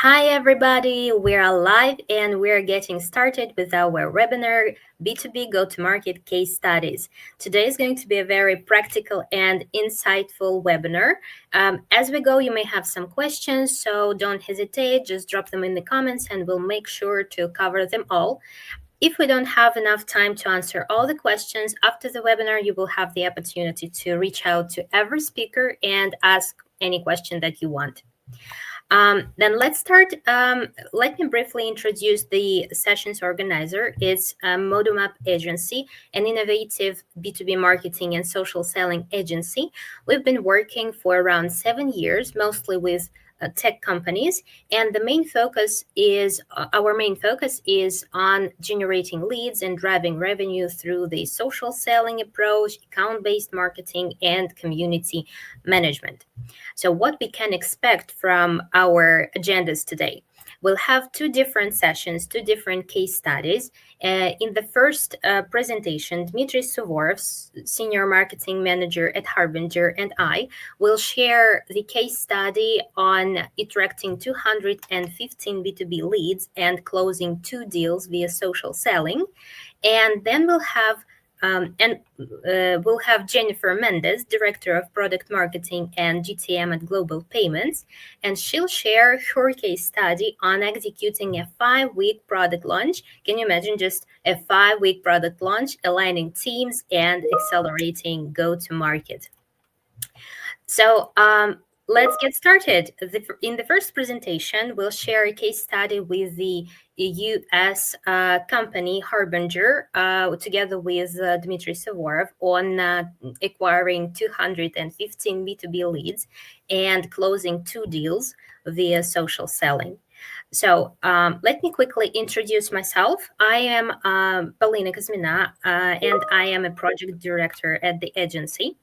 Hi, everybody. We're live and we're getting started with our webinar B2B Go-To-Market Case Studies. Today is going to be a very practical and insightful webinar. As we go, you may have some questions, so don't hesitate. Just drop them in the comments and we'll make sure to cover them all. If we don't have enough time to answer all the questions after the webinar, you will have the opportunity to reach out to every speaker and ask any question that you want. Then let's start. Let me briefly introduce the session's organizer. It's ModumUp Agency, an innovative B2B marketing and social selling agency. We've been working for around 7 years, mostly with tech companies, and our main focus is on generating leads and driving revenue through the social selling approach, account-based marketing, and community management. So what we can expect from our agendas today. We'll have two different sessions, two different case studies. In the first presentation, Dmitry Suvorov, Senior Marketing Manager at Harbinger, and I will share the case study on attracting 215 B2B leads and closing 2 deals via social selling. And then we'll have Jennifer Mendez, Director of Product Marketing and GTM at Global Payments, and she'll share her case study on executing a 5-week product launch. Can you imagine just a 5-week product launch, aligning teams and accelerating go-to-market? So let's get started. In the first presentation, we'll share a case study with the US company Harbinger, together with Dmitry Suvorov, on acquiring 215 B2B leads and closing 2 deals via social selling. So let me quickly introduce myself. I am Polina Kuzmina, and I am a project director at the agency.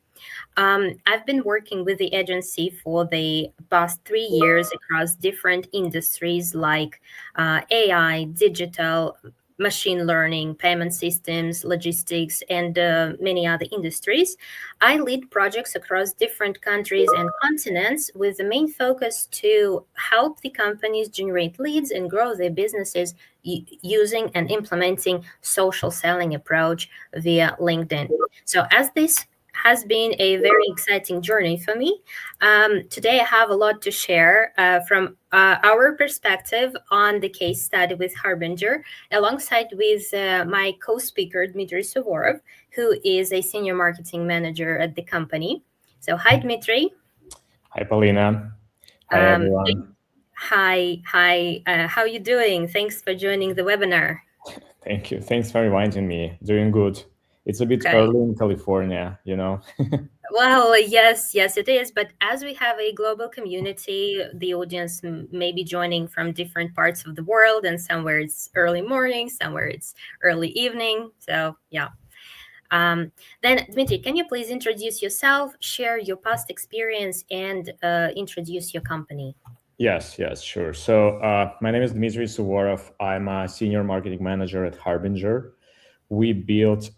I've been working with the agency for the past 3 years across different industries like AI, digital, machine learning, payment systems, logistics, and many other industries. I lead projects across different countries and continents with the main focus to help the companies generate leads and grow their businesses using and implementing social selling approach via LinkedIn. So as this has been a very exciting journey for me. Today, I have a lot to share from our perspective on the case study with Harbinger, alongside with my co-speaker, Dmitry Suvorov, who is a senior marketing manager at the company. So, hi, Dmitry. Hi, Paulina. Hi, everyone. Hi. How are you doing? Thanks for joining the webinar. Thank you. Thanks for inviting me. Doing good. It's a bit Okay. early in California, you know. Well, yes, it is. But as we have a global community, the audience may be joining from different parts of the world, and somewhere it's early morning, somewhere it's early evening. So, yeah. Then, Dmitry, can you please introduce yourself, share your past experience, and introduce your company? Yes, sure. So my name is Dmitry Suvorov. I'm a senior marketing manager at Harbinger. We built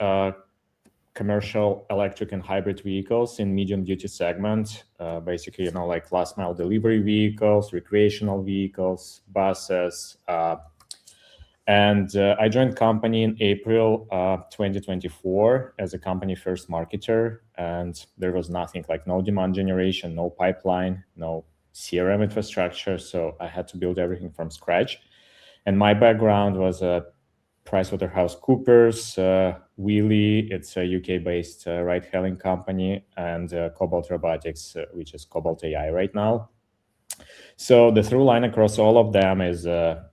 commercial electric and hybrid vehicles in medium duty segment, basically, like last mile delivery vehicles, recreational vehicles, buses. And I joined company in April 2024 as a company first marketer. And there was nothing, like no demand generation, no pipeline, no CRM infrastructure. So I had to build everything from scratch. And my background was PricewaterhouseCoopers, Wheelie, it's a UK-based ride-hailing company, and Cobalt Robotics, which is Cobalt AI right now. So the through line across all of them is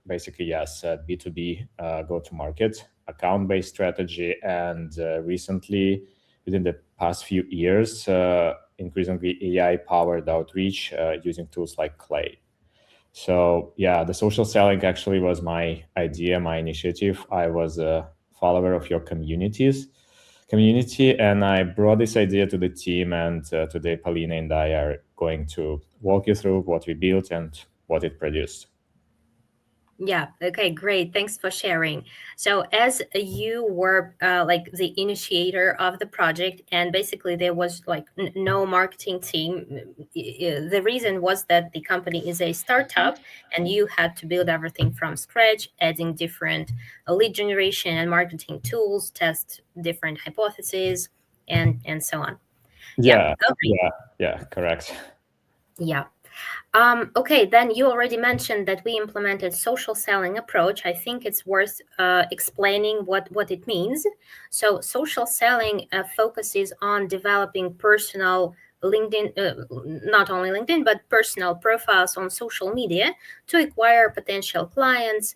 basically, yes, B2B go-to-market, account-based strategy, and recently, within the past few years, increasingly AI-powered outreach using tools like Clay. So yeah, the social selling actually was my idea, my initiative. I was a follower of your community, and I brought this idea to the team. And today, Paulina and I are going to walk you through what we built and what it produced. Yeah. Okay. Great. Thanks for sharing. So, as you were like the initiator of the project, and basically there was like no marketing team, the reason was that the company is a startup, and you had to build everything from scratch, adding different lead generation and marketing tools, test different hypotheses, and so on. Yeah. Yeah, Okay. yeah, correct. Yeah. Okay, then you already mentioned that we implemented social selling approach. I think it's worth explaining what it means. So, social selling focuses on developing personal LinkedIn, not only LinkedIn, but personal profiles on social media to acquire potential clients,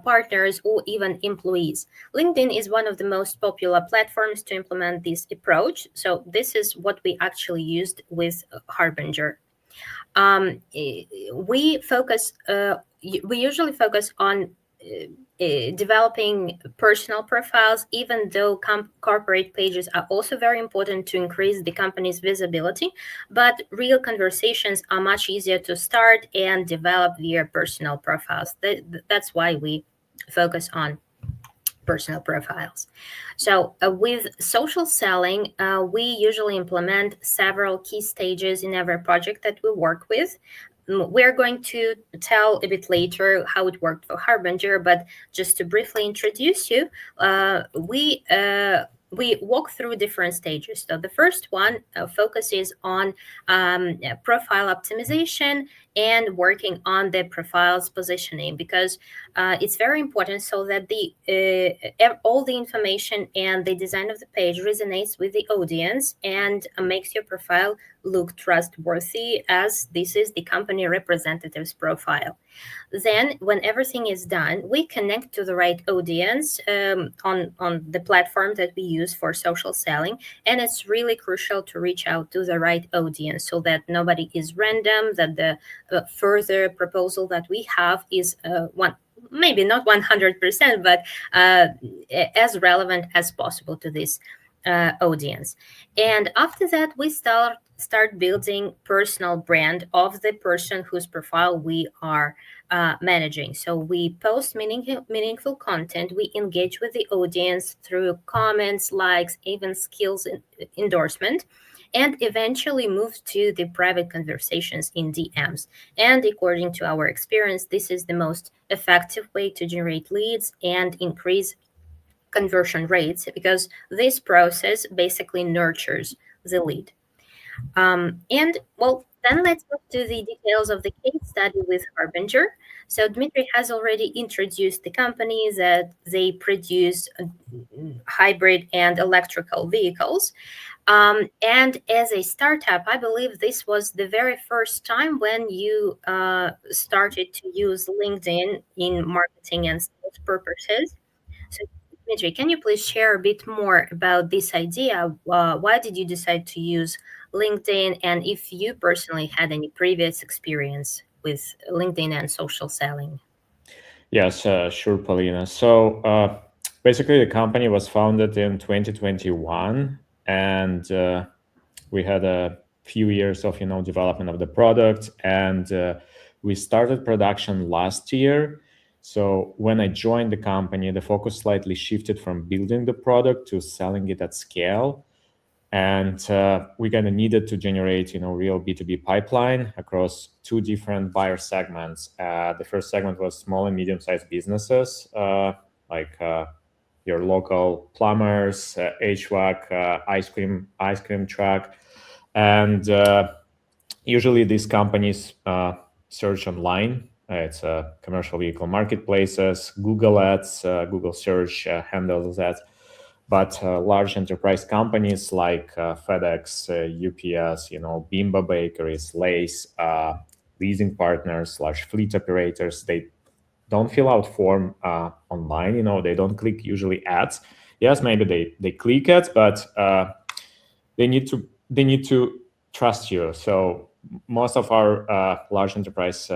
partners, or even employees. LinkedIn is one of the most popular platforms to implement this approach. So, this is what we actually used with Harbinger. We focus we usually focus on developing personal profiles, even though corporate pages are also very important to increase the company's visibility, but real conversations are much easier to start and develop via personal profiles. That's why we focus on personal profiles. So, with social selling, we usually implement several key stages in every project that we work with. We're going to tell a bit later how it worked for Harbinger, but just to briefly introduce you, we walk through different stages. So the first one focuses on profile optimization and working on the profile's positioning, because it's very important so that the all the information and the design of the page resonates with the audience and makes your profile look trustworthy, as this is the company representative's profile. Then, when everything is done, we connect to the right audience on the platform that we use for social selling, and it's really crucial to reach out to the right audience so that nobody is random, that the further proposal that we have is one, maybe not 100%, but as relevant as possible to this audience. And after that, we start building personal brand of the person whose profile we are managing. So we post meaningful content, we engage with the audience through comments, likes, even skills endorsement, and eventually move to the private conversations in DMs. And according to our experience, this is the most effective way to generate leads and increase conversion rates, because this process basically nurtures the lead. And well, then let's move to the details of the case study with Harbinger. So Dmitry has already introduced the company, that they produce hybrid and electrical vehicles. And as a startup, I believe this was the very first time when you started to use LinkedIn in marketing and sales purposes. So, Dmitry, can you please share a bit more about this idea? Why did you decide to use LinkedIn, and if you personally had any previous experience with LinkedIn and social selling? Yes, sure, Paulina. So basically, the company was founded in 2021, and we had a few years of development of the product, and we started production last year. So when I joined the company, the focus slightly shifted from building the product to selling it at scale. And we kind of needed to generate real B2B pipeline across two different buyer segments. The first segment was small and medium-sized businesses, like your local plumbers, HVAC, ice cream truck. And usually these companies search online. It's commercial vehicle marketplaces, Google Ads, Google search handles that. But large enterprise companies like FedEx, UPS, Bimba Bakeries, Lay's, leasing partners, large fleet operators, they don't fill out form online. They don't click usually ads. Yes, maybe they click ads, but they need to trust you. So most of our large enterprise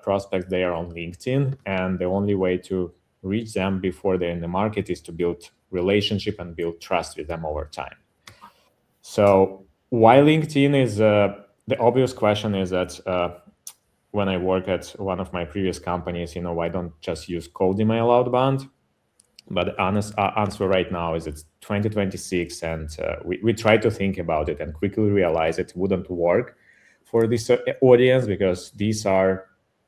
prospects, they are on LinkedIn, and the only way to reach them before they're in the market is to build relationship and build trust with them over time. So why LinkedIn is the obvious question is that when I work at one of my previous companies, I don't just use cold email outbound. But the honest answer right now is it's 2026, and we try to think about it and quickly realize it wouldn't work for this audience, because these are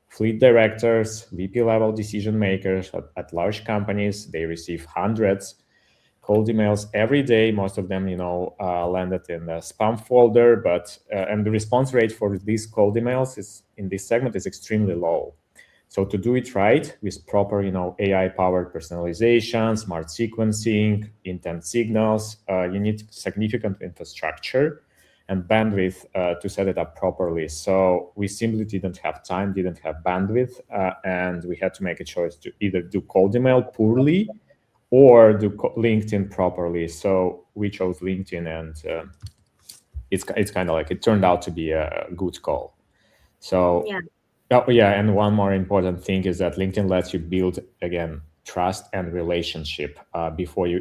fleet directors, VP level decision makers at large companies. They receive hundreds cold emails every day. Most of them, landed in the spam folder, but and the response rate for these cold emails is in this segment is extremely low. So to do it right with proper, AI-powered personalization, smart sequencing, intent signals, you need significant infrastructure and bandwidth to set it up properly. So we simply didn't have time, didn't have bandwidth, and we had to make a choice to either do cold email poorly or do LinkedIn properly. So we chose LinkedIn, and it's kind of like it turned out to be a good call. So Yeah. oh, yeah, and one more important thing is that LinkedIn lets you build, again, trust and relationship before you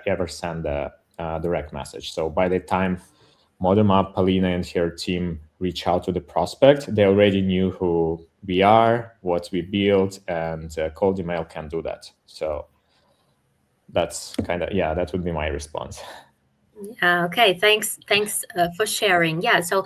ever send a direct message. So by the time ModumUp, Polina, and her team reach out to the prospect, they already knew who we are, what we built, and cold email can do that. So that's that would be my response. Okay, thanks for sharing. Yeah, so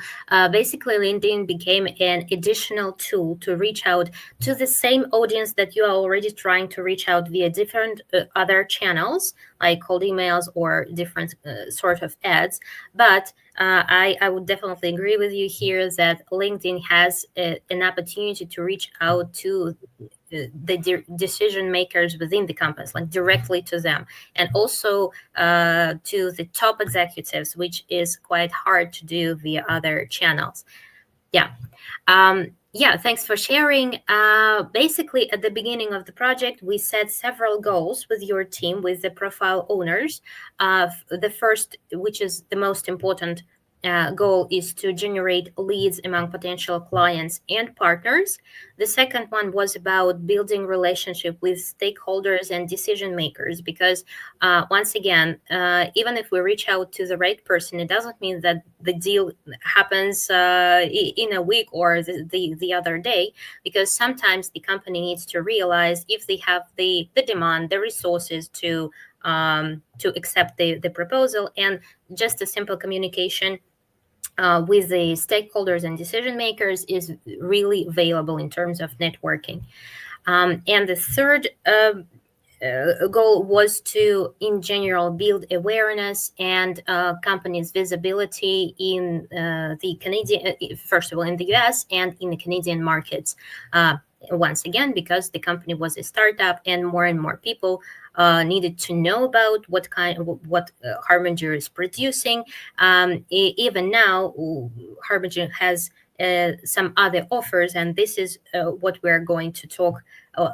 basically LinkedIn became an additional tool to reach out to the same audience that you are already trying to reach out via different other channels like cold emails or different sort of ads. But I would definitely agree with you here that LinkedIn has an opportunity to reach out to the decision makers within the companies, like directly to them, and also to the top executives, which is quite hard to do via other channels. Yeah. Yeah, thanks for sharing. Basically, at the beginning of the project, we set several goals with your team, with the profile owners. The first, which is the most important goal, is to generate leads among potential clients and partners. The second one was about building relationship with stakeholders and decision makers, because once again, even if we reach out to the right person, it doesn't mean that the deal happens in a week or the other day, because sometimes the company needs to realize if they have the demand, the resources to accept the proposal, and just a simple communication with the stakeholders and decision makers is really available in terms of networking. And the third goal was to, in general, build awareness and companies' visibility in the Canadian, first of all, in the US and in the Canadian markets. Once again, because the company was a startup and more people needed to know about what Harbinger is producing. Even now, Harbinger has some other offers, and this is what we're going to talk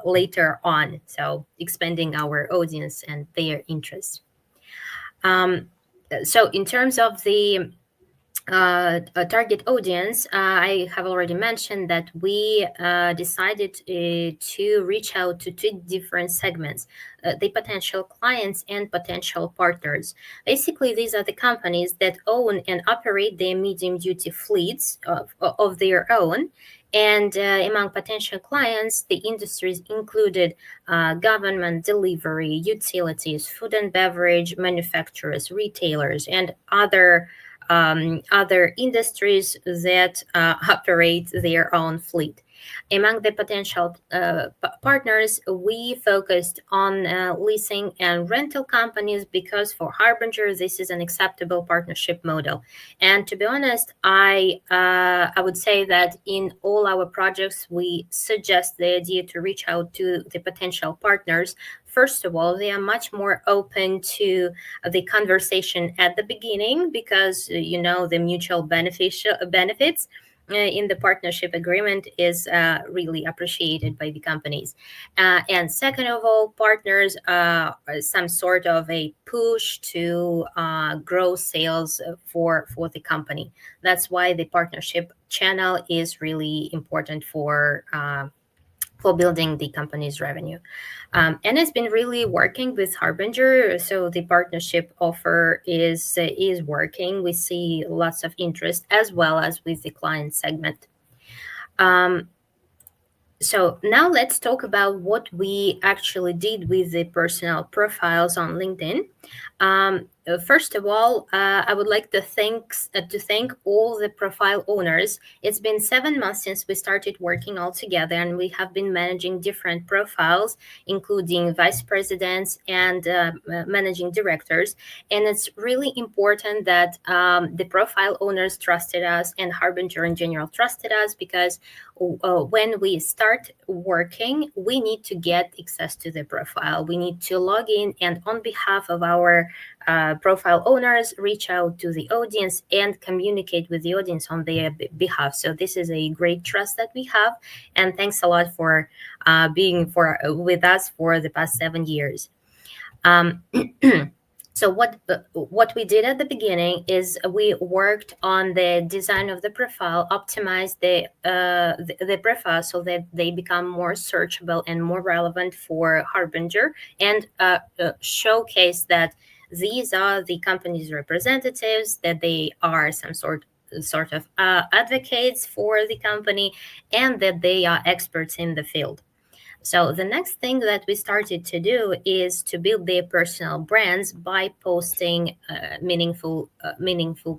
later on. So expanding our audience and their interest. So in terms of the a target audience, I have already mentioned that we decided to reach out to two different segments, the potential clients and potential partners. Basically, these are the companies that own and operate their medium duty fleets of their own. And among potential clients, the industries included government, delivery, utilities, food and beverage manufacturers, retailers, and other industries that operate their own fleet. Among the potential partners, we focused on leasing and rental companies, because for Harbinger, this is an acceptable partnership model. And to be honest, I would say that in all our projects, we suggest the idea to reach out to the potential partners. First of all, they are much more open to the conversation at the beginning, because the mutual benefits in the partnership agreement is really appreciated by the companies. And second of all, partners are some sort of a push to grow sales for the company. That's why the partnership channel is really important for building the company's revenue. And it's been really working with Harbinger. So the partnership offer is working. We see lots of interest as well as with the client segment. So now let's talk about what we actually did with the personal profiles on LinkedIn. First of all, I would like to thank all the profile owners. It's been 7 months since we started working all together, and we have been managing different profiles, including vice presidents and managing directors. And it's really important that the profile owners trusted us, and Harbinger in general trusted us, because when we start working, we need to get access to the profile. We need to log in, and on behalf of our profile owners, reach out to the audience and communicate with the audience on their behalf. So this is a great trust that we have, and thanks a lot for being with us for the past 7 years. Um, so what we did at the beginning is we worked on the design of the profile, optimized the profile so that they become more searchable and more relevant for Harbinger, and showcase that these are the company's representatives, that they are some sort of advocates for the company, and that they are experts in the field. So the next thing that we started to do is to build their personal brands by posting meaningful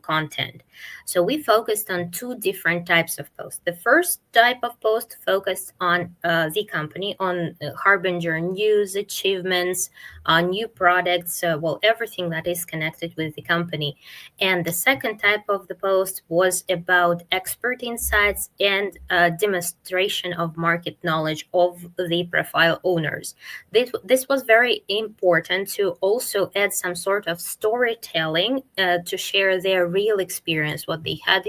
content. So we focused on two different types of posts. The first type of post focused on the company, on Harbinger news, achievements, new products, everything that is connected with the company. And the second type of the post was about expert insights and demonstration of market knowledge of the profile owners. This was very important to also add some sort of storytelling to share their real experience, what they had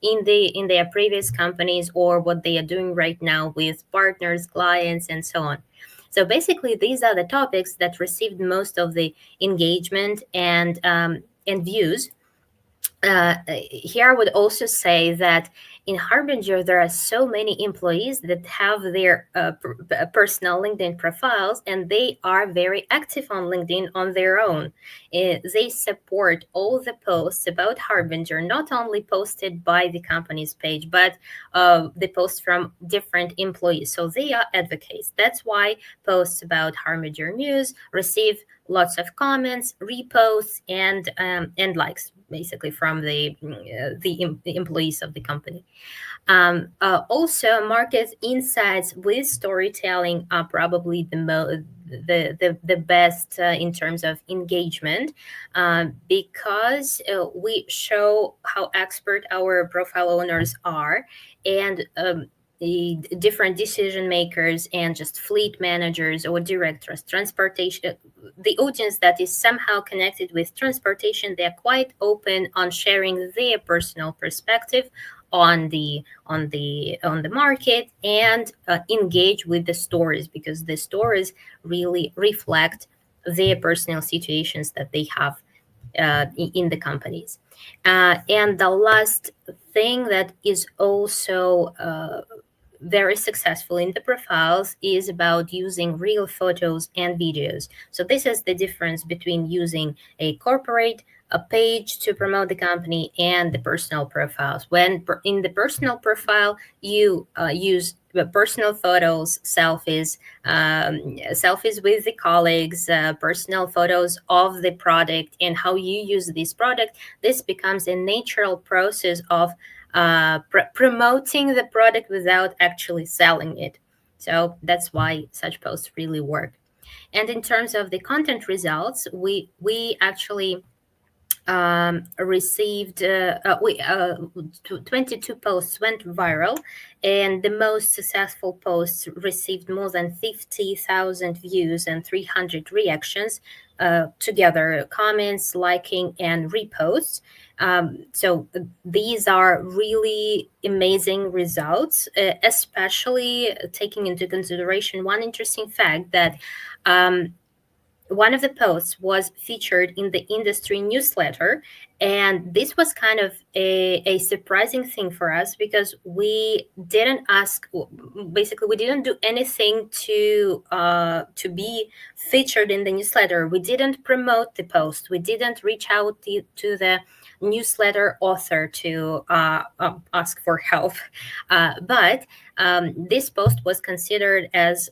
in their previous companies, or what they are doing right now with partners, clients, and so on. So basically, these are the topics that received most of the engagement and views. Here I would also say that in Harbinger, there are so many employees that have their personal LinkedIn profiles, and they are very active on LinkedIn on their own. They support all the posts about Harbinger, not only posted by the company's page, but the posts from different employees. So they are advocates. That's why posts about Harbinger news receive lots of comments, reposts, and likes, basically from the employees of the company. Also, market insights with storytelling are probably the best in terms of engagement, because we show how expert our profile owners are, and the different decision makers and just fleet managers or directors, transportation, the audience that is somehow connected with transportation, they're quite open on sharing their personal perspective on the market, and engage with the stories, because the stories really reflect their personal situations that they have in the companies. And the last thing that is also very successful in the profiles is about using real photos and videos. So this is the difference between using a corporate a page to promote the company and the personal profiles. When in the personal profile, you use the personal photos, selfies with the colleagues, personal photos of the product and how you use this product. This becomes a natural process of promoting the product without actually selling it. So that's why such posts really work. And in terms of the content results, we actually received 22 posts went viral, and the most successful posts received more than 50,000 views and 300 reactions, together comments, liking, and reposts. So these are really amazing results, especially taking into consideration one interesting fact that one of the posts was featured in the industry newsletter, and this was kind of a surprising thing for us, because we didn't ask, basically we didn't do anything to be featured in the newsletter. We didn't promote the post, we didn't reach out to the newsletter author to ask for help. But this post was considered as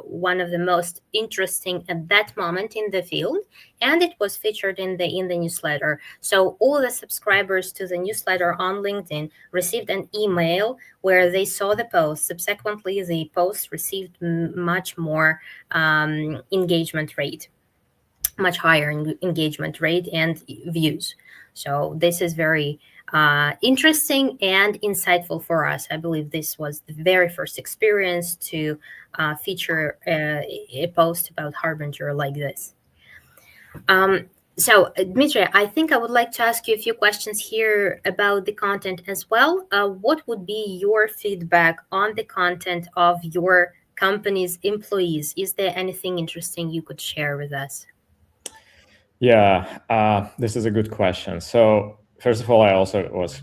one of the most interesting at that moment in the field, and it was featured in the newsletter. So all the subscribers to the newsletter on LinkedIn received an email where they saw the post. Subsequently, the post received much more engagement rate, much higher engagement rate and views. So this is very interesting and insightful for us. I believe this was the very first experience to feature a post about Harbinger like this. So, Dmitry, I think I would like to ask you a few questions here about the content as well. What would be your feedback on the content of your company's employees? Is there anything interesting you could share with us? Yeah, this is a good question. So first of all, I also was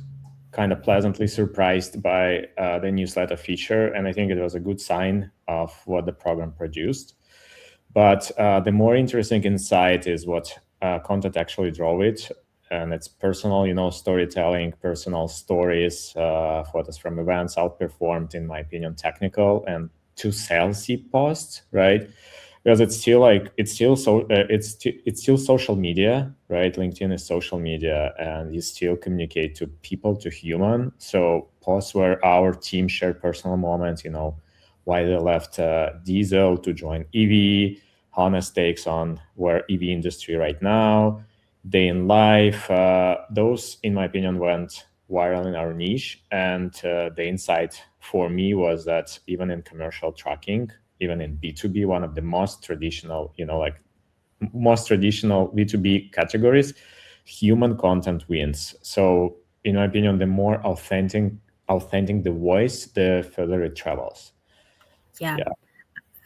kind of pleasantly surprised by the newsletter feature, and I think it was a good sign of what the program produced. But the more interesting insight is what content actually drove it, and it's personal, storytelling, personal stories, photos from events outperformed, in my opinion, technical and too salesy posts, right? Because it's still it's still social media, right? LinkedIn is social media, and you still communicate to people, to human. So posts where our team shared personal moments, why they left diesel to join EV, honest takes on where EV industry right now, day in life. Those, in my opinion, went viral in our niche. And the insight for me was that even in commercial trucking, even in B2B, one of the most traditional, most traditional B2B categories, human content wins. So in my opinion, the more authentic the voice, the further it travels. Yeah. Yeah.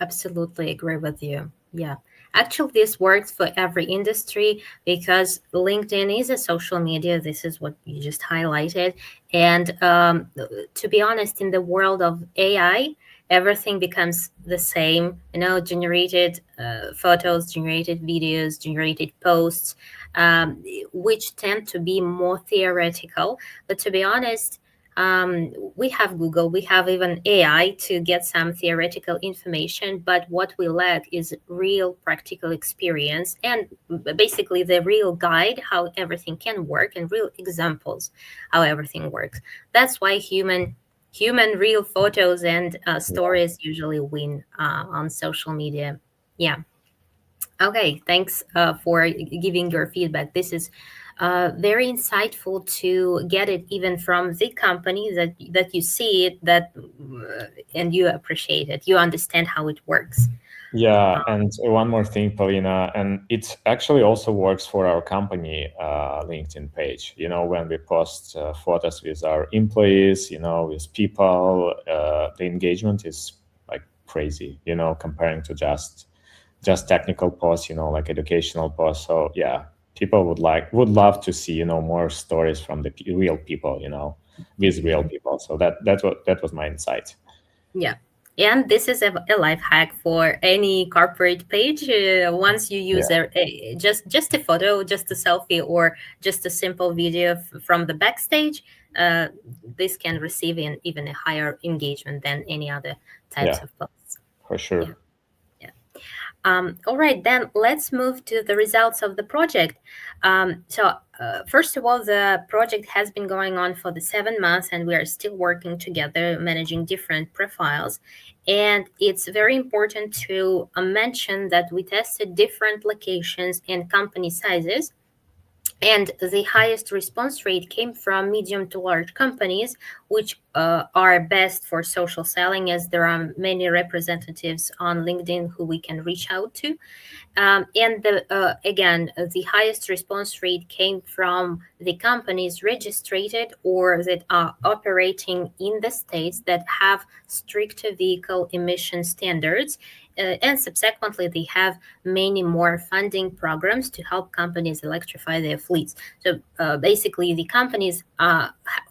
Absolutely agree with you. Yeah. Actually, this works for every industry because LinkedIn is a social media. This is what you just highlighted. And to be honest, in the world of AI, everything becomes the same, generated photos, generated videos, generated posts, which tend to be more theoretical. But to be honest, we have Google, we have even AI to get some theoretical information, but what we lack is real practical experience and basically the real guide how everything can work and real examples how everything works. That's why human real photos and stories usually win on social media. Yeah. Okay, thanks for giving your feedback. This is very insightful to get it even from the company that you see it and you appreciate it. You understand how it works. Yeah, and one more thing, Paulina, and it actually also works for our company LinkedIn page. When we post photos with our employees, with people, the engagement is like crazy. Comparing to just technical posts, like educational posts. So yeah, people would love to see more stories from the real people, with real people. So that was my insight. Yeah. And this is a life hack for any corporate page. Once you use Yeah. just a photo, just a selfie, or just a simple video from the backstage, uh, this can receive even a higher engagement than any other types Yeah, of posts. for Yeah. sure. Yeah. All right, then let's move to the results of the project. First of all, the project has been going on for the 7 months, and we are still working together, managing different profiles. And it's very important to mention that we tested different locations and company sizes, and the highest response rate came from medium to large companies, which are best for social selling, as there are many representatives on LinkedIn who we can reach out to. And the highest response rate came from the companies registered or that are operating in the states that have stricter vehicle emission standards. And subsequently, they have many more funding programs to help companies electrify their fleets. So basically, the companies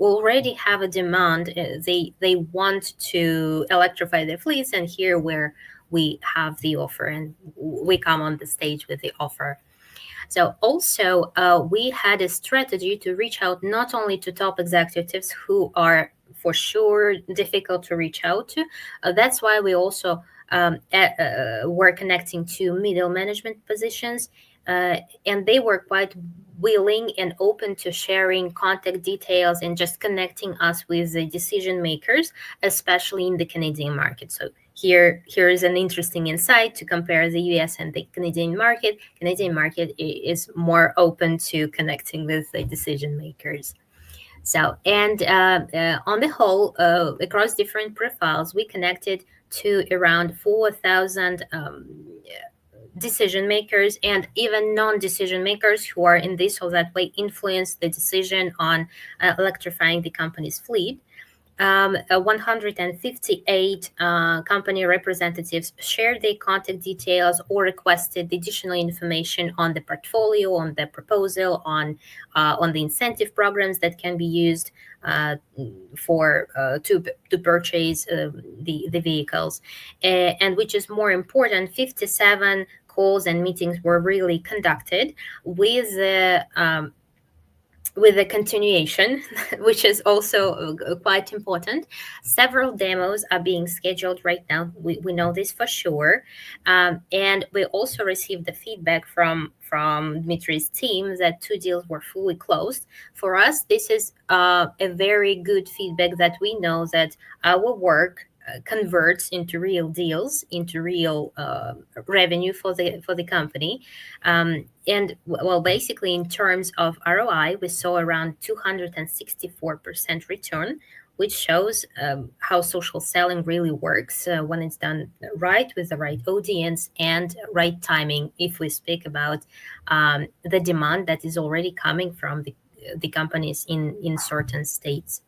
already have a demand. They want to electrify their fleets, and here where we have the offer and we come on the stage with the offer. So also, we had a strategy to reach out not only to top executives who are for sure difficult to reach out to. That's why we also were connecting to middle management positions, and they were quite willing and open to sharing contact details and just connecting us with the decision makers, especially in the Canadian market. So here is an interesting insight to compare the US and the Canadian market. Canadian market is more open to connecting with the decision makers. So, and on the whole, across different profiles, we connected to around 4,000 decision makers and even non-decision makers who are in this or that way influence the decision on electrifying the company's fleet. 158 company representatives shared their contact details or requested additional information on the portfolio, on the proposal, on the incentive programs that can be used for to purchase the vehicles. And which is more important, 57 calls and meetings were really conducted with a continuation, which is also quite important. Several demos are being scheduled right now. We know this for sure. And we also received the feedback from Dmitri's team that two deals were fully closed. For us, this is a very good feedback that we know that our work converts into real deals, into real revenue for the company. And well, basically, in terms of ROI, we saw around 264% return, which shows how social selling really works when it's done right with the right audience and right timing. If we speak about the demand that is already coming from the companies in certain states.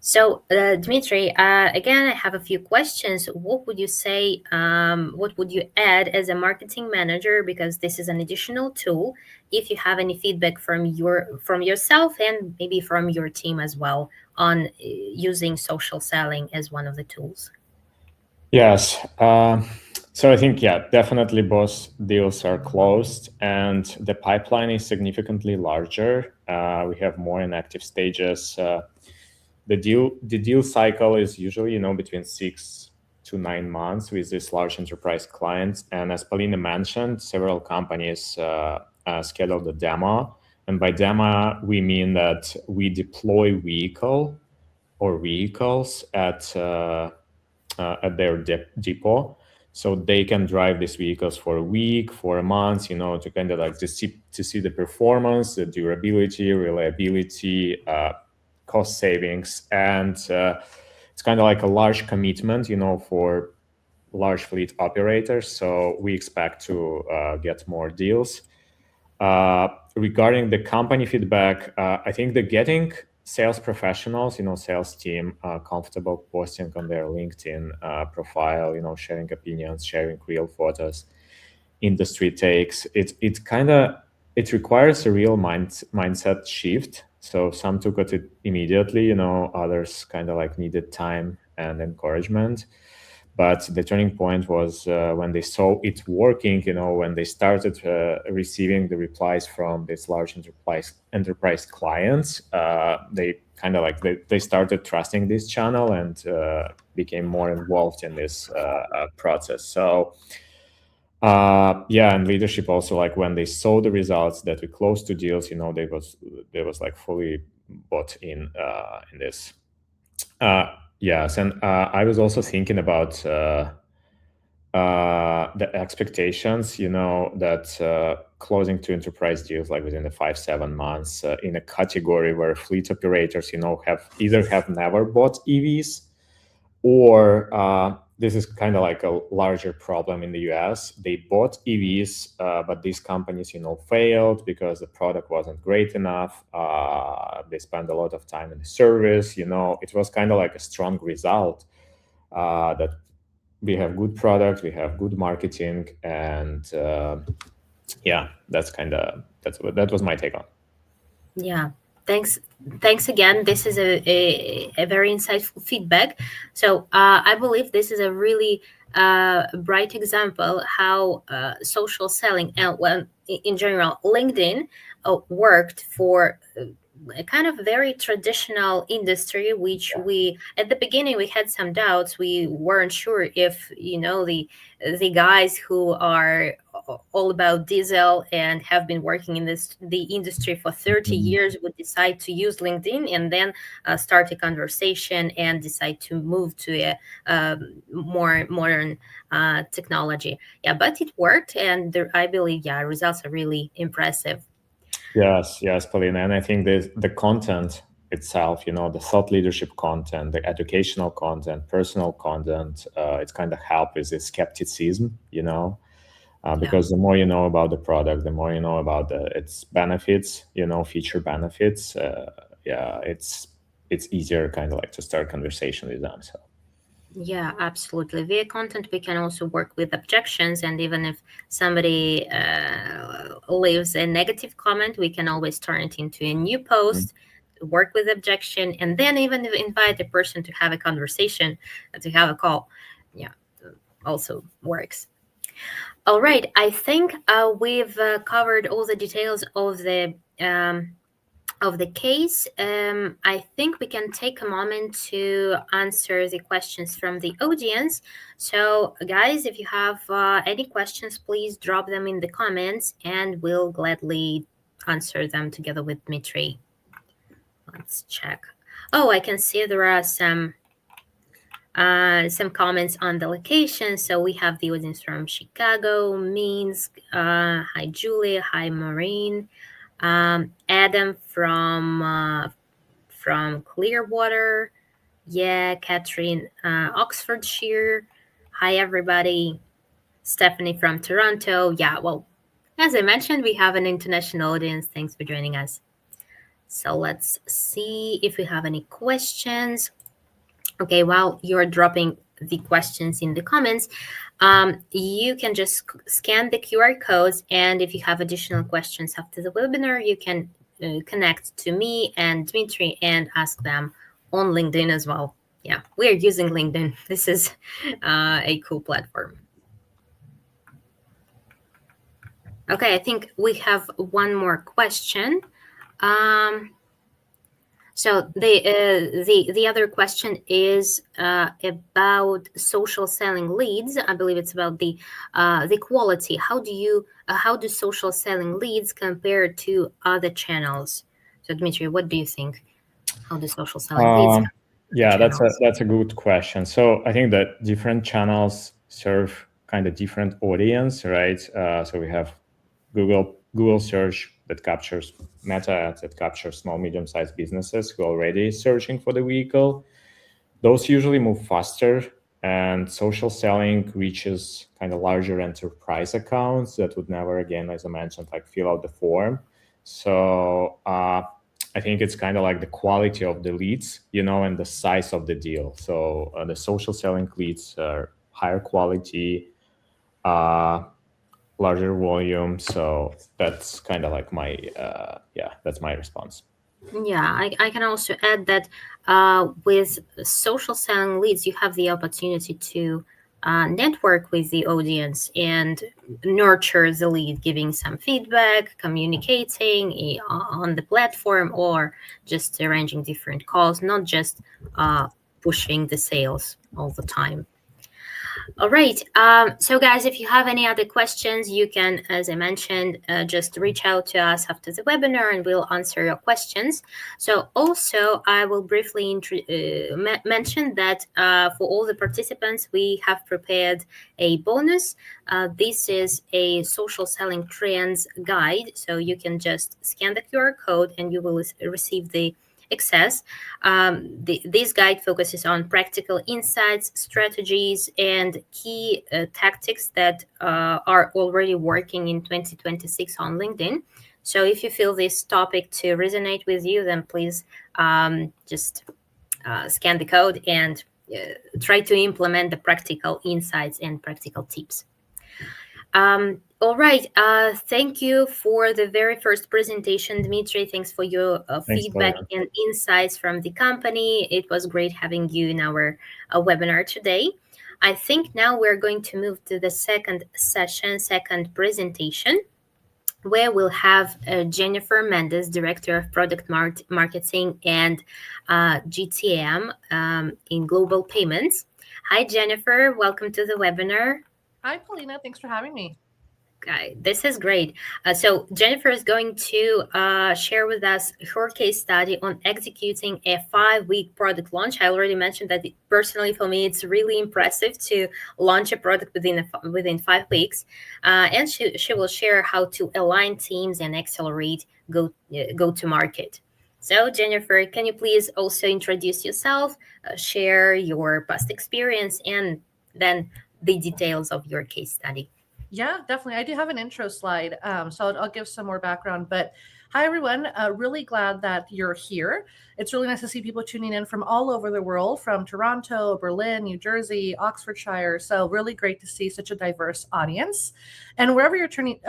So, Dmitry, again, I have a few questions. What would you say? What would you add as a marketing manager? Because this is an additional tool. If you have any feedback from yourself and maybe from your team as well on using social selling as one of the tools. Yes. So I think, yeah, definitely both deals are closed and the pipeline is significantly larger. We have more in active stages. The deal cycle is usually, between 6 to 9 months with these large enterprise clients. And as Paulina mentioned, several companies scheduled a demo. And by demo, we mean that we deploy vehicle or vehicles at their depot, so they can drive these vehicles for a week, for a month, to kind of like to see the performance, the durability, reliability, cost savings, and it's kind of like a large commitment, for large fleet operators. So we expect to get more deals. Regarding the company feedback, I think that getting sales professionals, sales team, comfortable posting on their LinkedIn profile, sharing opinions, sharing real photos, industry takes, it requires a real mindset shift. So some took it immediately, others kind of like needed time and encouragement. But the turning point was when they saw it working, when they started receiving the replies from these large enterprise clients, they kind of like they started trusting this channel and became more involved in this process. So yeah, and leadership also, like when they saw the results that we closed two deals, they was like fully bought in this. Yes, and I was also thinking about the expectations, that closing two enterprise deals like within the 5-7 months in a category where fleet operators, have never bought EVs, or this is kind of like a larger problem in the US. They bought EVs, but these companies, failed because the product wasn't great enough. They spent a lot of time in the service. It was kind of like a strong result that we have good product, we have good marketing, and yeah, that was my take on. Yeah. Thanks again. This is a very insightful feedback. So I believe this is a really bright example how social selling and, well, in general, LinkedIn worked for a kind of very traditional industry, which we at the beginning we had some doubts. We weren't sure if the guys who are all about diesel and have been working in the industry for 30 Mhm. years would decide to use LinkedIn and then start a conversation and decide to move to a more modern technology. Yeah, but it worked, and I believe, yeah, results are really impressive. Yes, Paulina. And I think the content itself, the thought leadership content, the educational content, personal content, it's kind of help with this skepticism, Yeah. because the more you know about the product, the more you know about its benefits, feature benefits. Yeah, it's easier kind of like to start conversation with them. So. Yeah, absolutely. Via content, we can also work with objections, and even if somebody leaves a negative comment, we can always turn it into a new post, work with objection, and then even invite the person to have a conversation, to have a call. Yeah, also works. All right, I think we've covered all the details of the case. I think we can take a moment to answer the questions from the audience. So, guys, if you have any questions, please drop them in the comments and we'll gladly answer them together with Dmitry. Let's check. Oh, I can see there are some comments on the location. So we have the audience from Chicago, Minsk. Hi, Julia. Hi, Maureen. Adam from Clearwater. Yeah, Catherine, Oxfordshire. Hi, everybody. Stephanie from Toronto. Yeah, well, as I mentioned, we have an international audience. Thanks for joining us. So let's see if we have any questions. Okay, while you're dropping the questions in the comments, you can just scan the QR codes. And if you have additional questions after the webinar, you can connect to me and Dmitry and ask them on LinkedIn as well. Yeah, we're using LinkedIn. This is a cool platform. Okay, I think we have one more question. Um, So the other question is about social selling leads. I believe it's about the quality. How do social selling leads compare to other channels? So Dmitry, what do you think? How do social selling leads Um, compare to other yeah, channels? that's a good question. So I think that different channels serve kind of different audience, right? So we have Google search that captures meta ads that captures small medium sized businesses who are already searching for the vehicle. Those usually move faster, and social selling reaches kind of larger enterprise accounts that would never, again, as I mentioned, like fill out the form. So I think it's kind of like the quality of the leads, and the size of the deal. So the social selling leads are higher quality, uh, larger volume. So that's kind of like that's my response. Yeah, I can also add that with social selling leads, you have the opportunity to network with the audience and nurture the lead, giving some feedback, communicating on the platform, or just arranging different calls, not just uh, pushing the sales all the time. All right. So, guys, if you have any other questions, you can, as I mentioned, just reach out to us after the webinar and we'll answer your questions. So, also, I will briefly mention that for all the participants, we have prepared a bonus. This is a social selling trends guide. So, you can just scan the QR code and you will receive the access. This guide focuses on practical insights, strategies, and key tactics that are already working in 2026 on LinkedIn. So if you feel this topic to resonate with you, then please just scan the code and try to implement the practical insights and practical tips. All right. Thank you for the very first presentation, Dmitry. Thanks for your Thanks, feedback Florian. and insights from the company. It was great having you in our webinar today. I think now we're going to move to the second session, second presentation, where we'll have Jennifer Mendes, Director of Product Marketing and GTM in Global Payments. Hi, Jennifer. Welcome to the webinar. Hi, Paulina. Thanks for having me. This is great. So Jennifer is going to share with us her case study on executing a 5-week product launch. I already mentioned that personally for me, it's really impressive to launch a product within 5 weeks. And she will share how to align teams and accelerate go to market. So Jennifer, can you please also introduce yourself, share your past experience, and then the details of your case study? Yeah, definitely. I do have an intro slide, so I'll give some more background. But hi, everyone. Really glad that you're here. It's really nice to see people tuning in from all over the world, from Toronto, Berlin, New Jersey, Oxfordshire. So really great to see such a diverse audience. And wherever you're tuning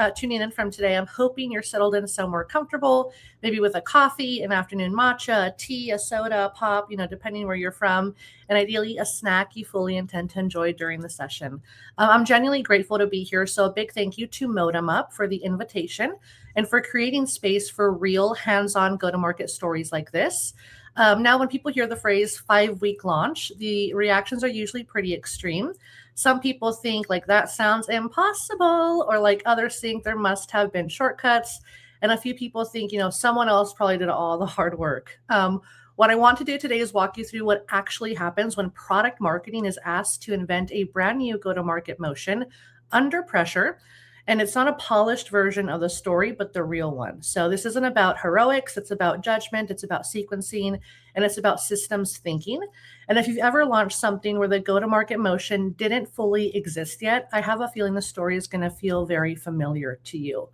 in from today, I'm hoping you're settled in somewhere comfortable, maybe with a coffee, an afternoon matcha, a tea, a soda, a pop, depending where you're from, and ideally a snack you fully intend to enjoy during the session. I'm genuinely grateful to be here. So a big thank you to ModumUp for the invitation and for creating space for real hands-on go-to-market stories like this. Now, when people hear the phrase 5-week launch, the reactions are usually pretty extreme. Some people think like that sounds impossible, or like others think there must have been shortcuts. And a few people think, someone else probably did all the hard work. What I want to do today is walk you through what actually happens when product marketing is asked to invent a brand new go-to-market motion under pressure. And it's not a polished version of the story, but the real one. So this isn't about heroics. It's about judgment. It's about sequencing, and it's about systems thinking. And if you've ever launched something where the go-to-market motion didn't fully exist yet, I have a feeling the story is going to feel very familiar to you.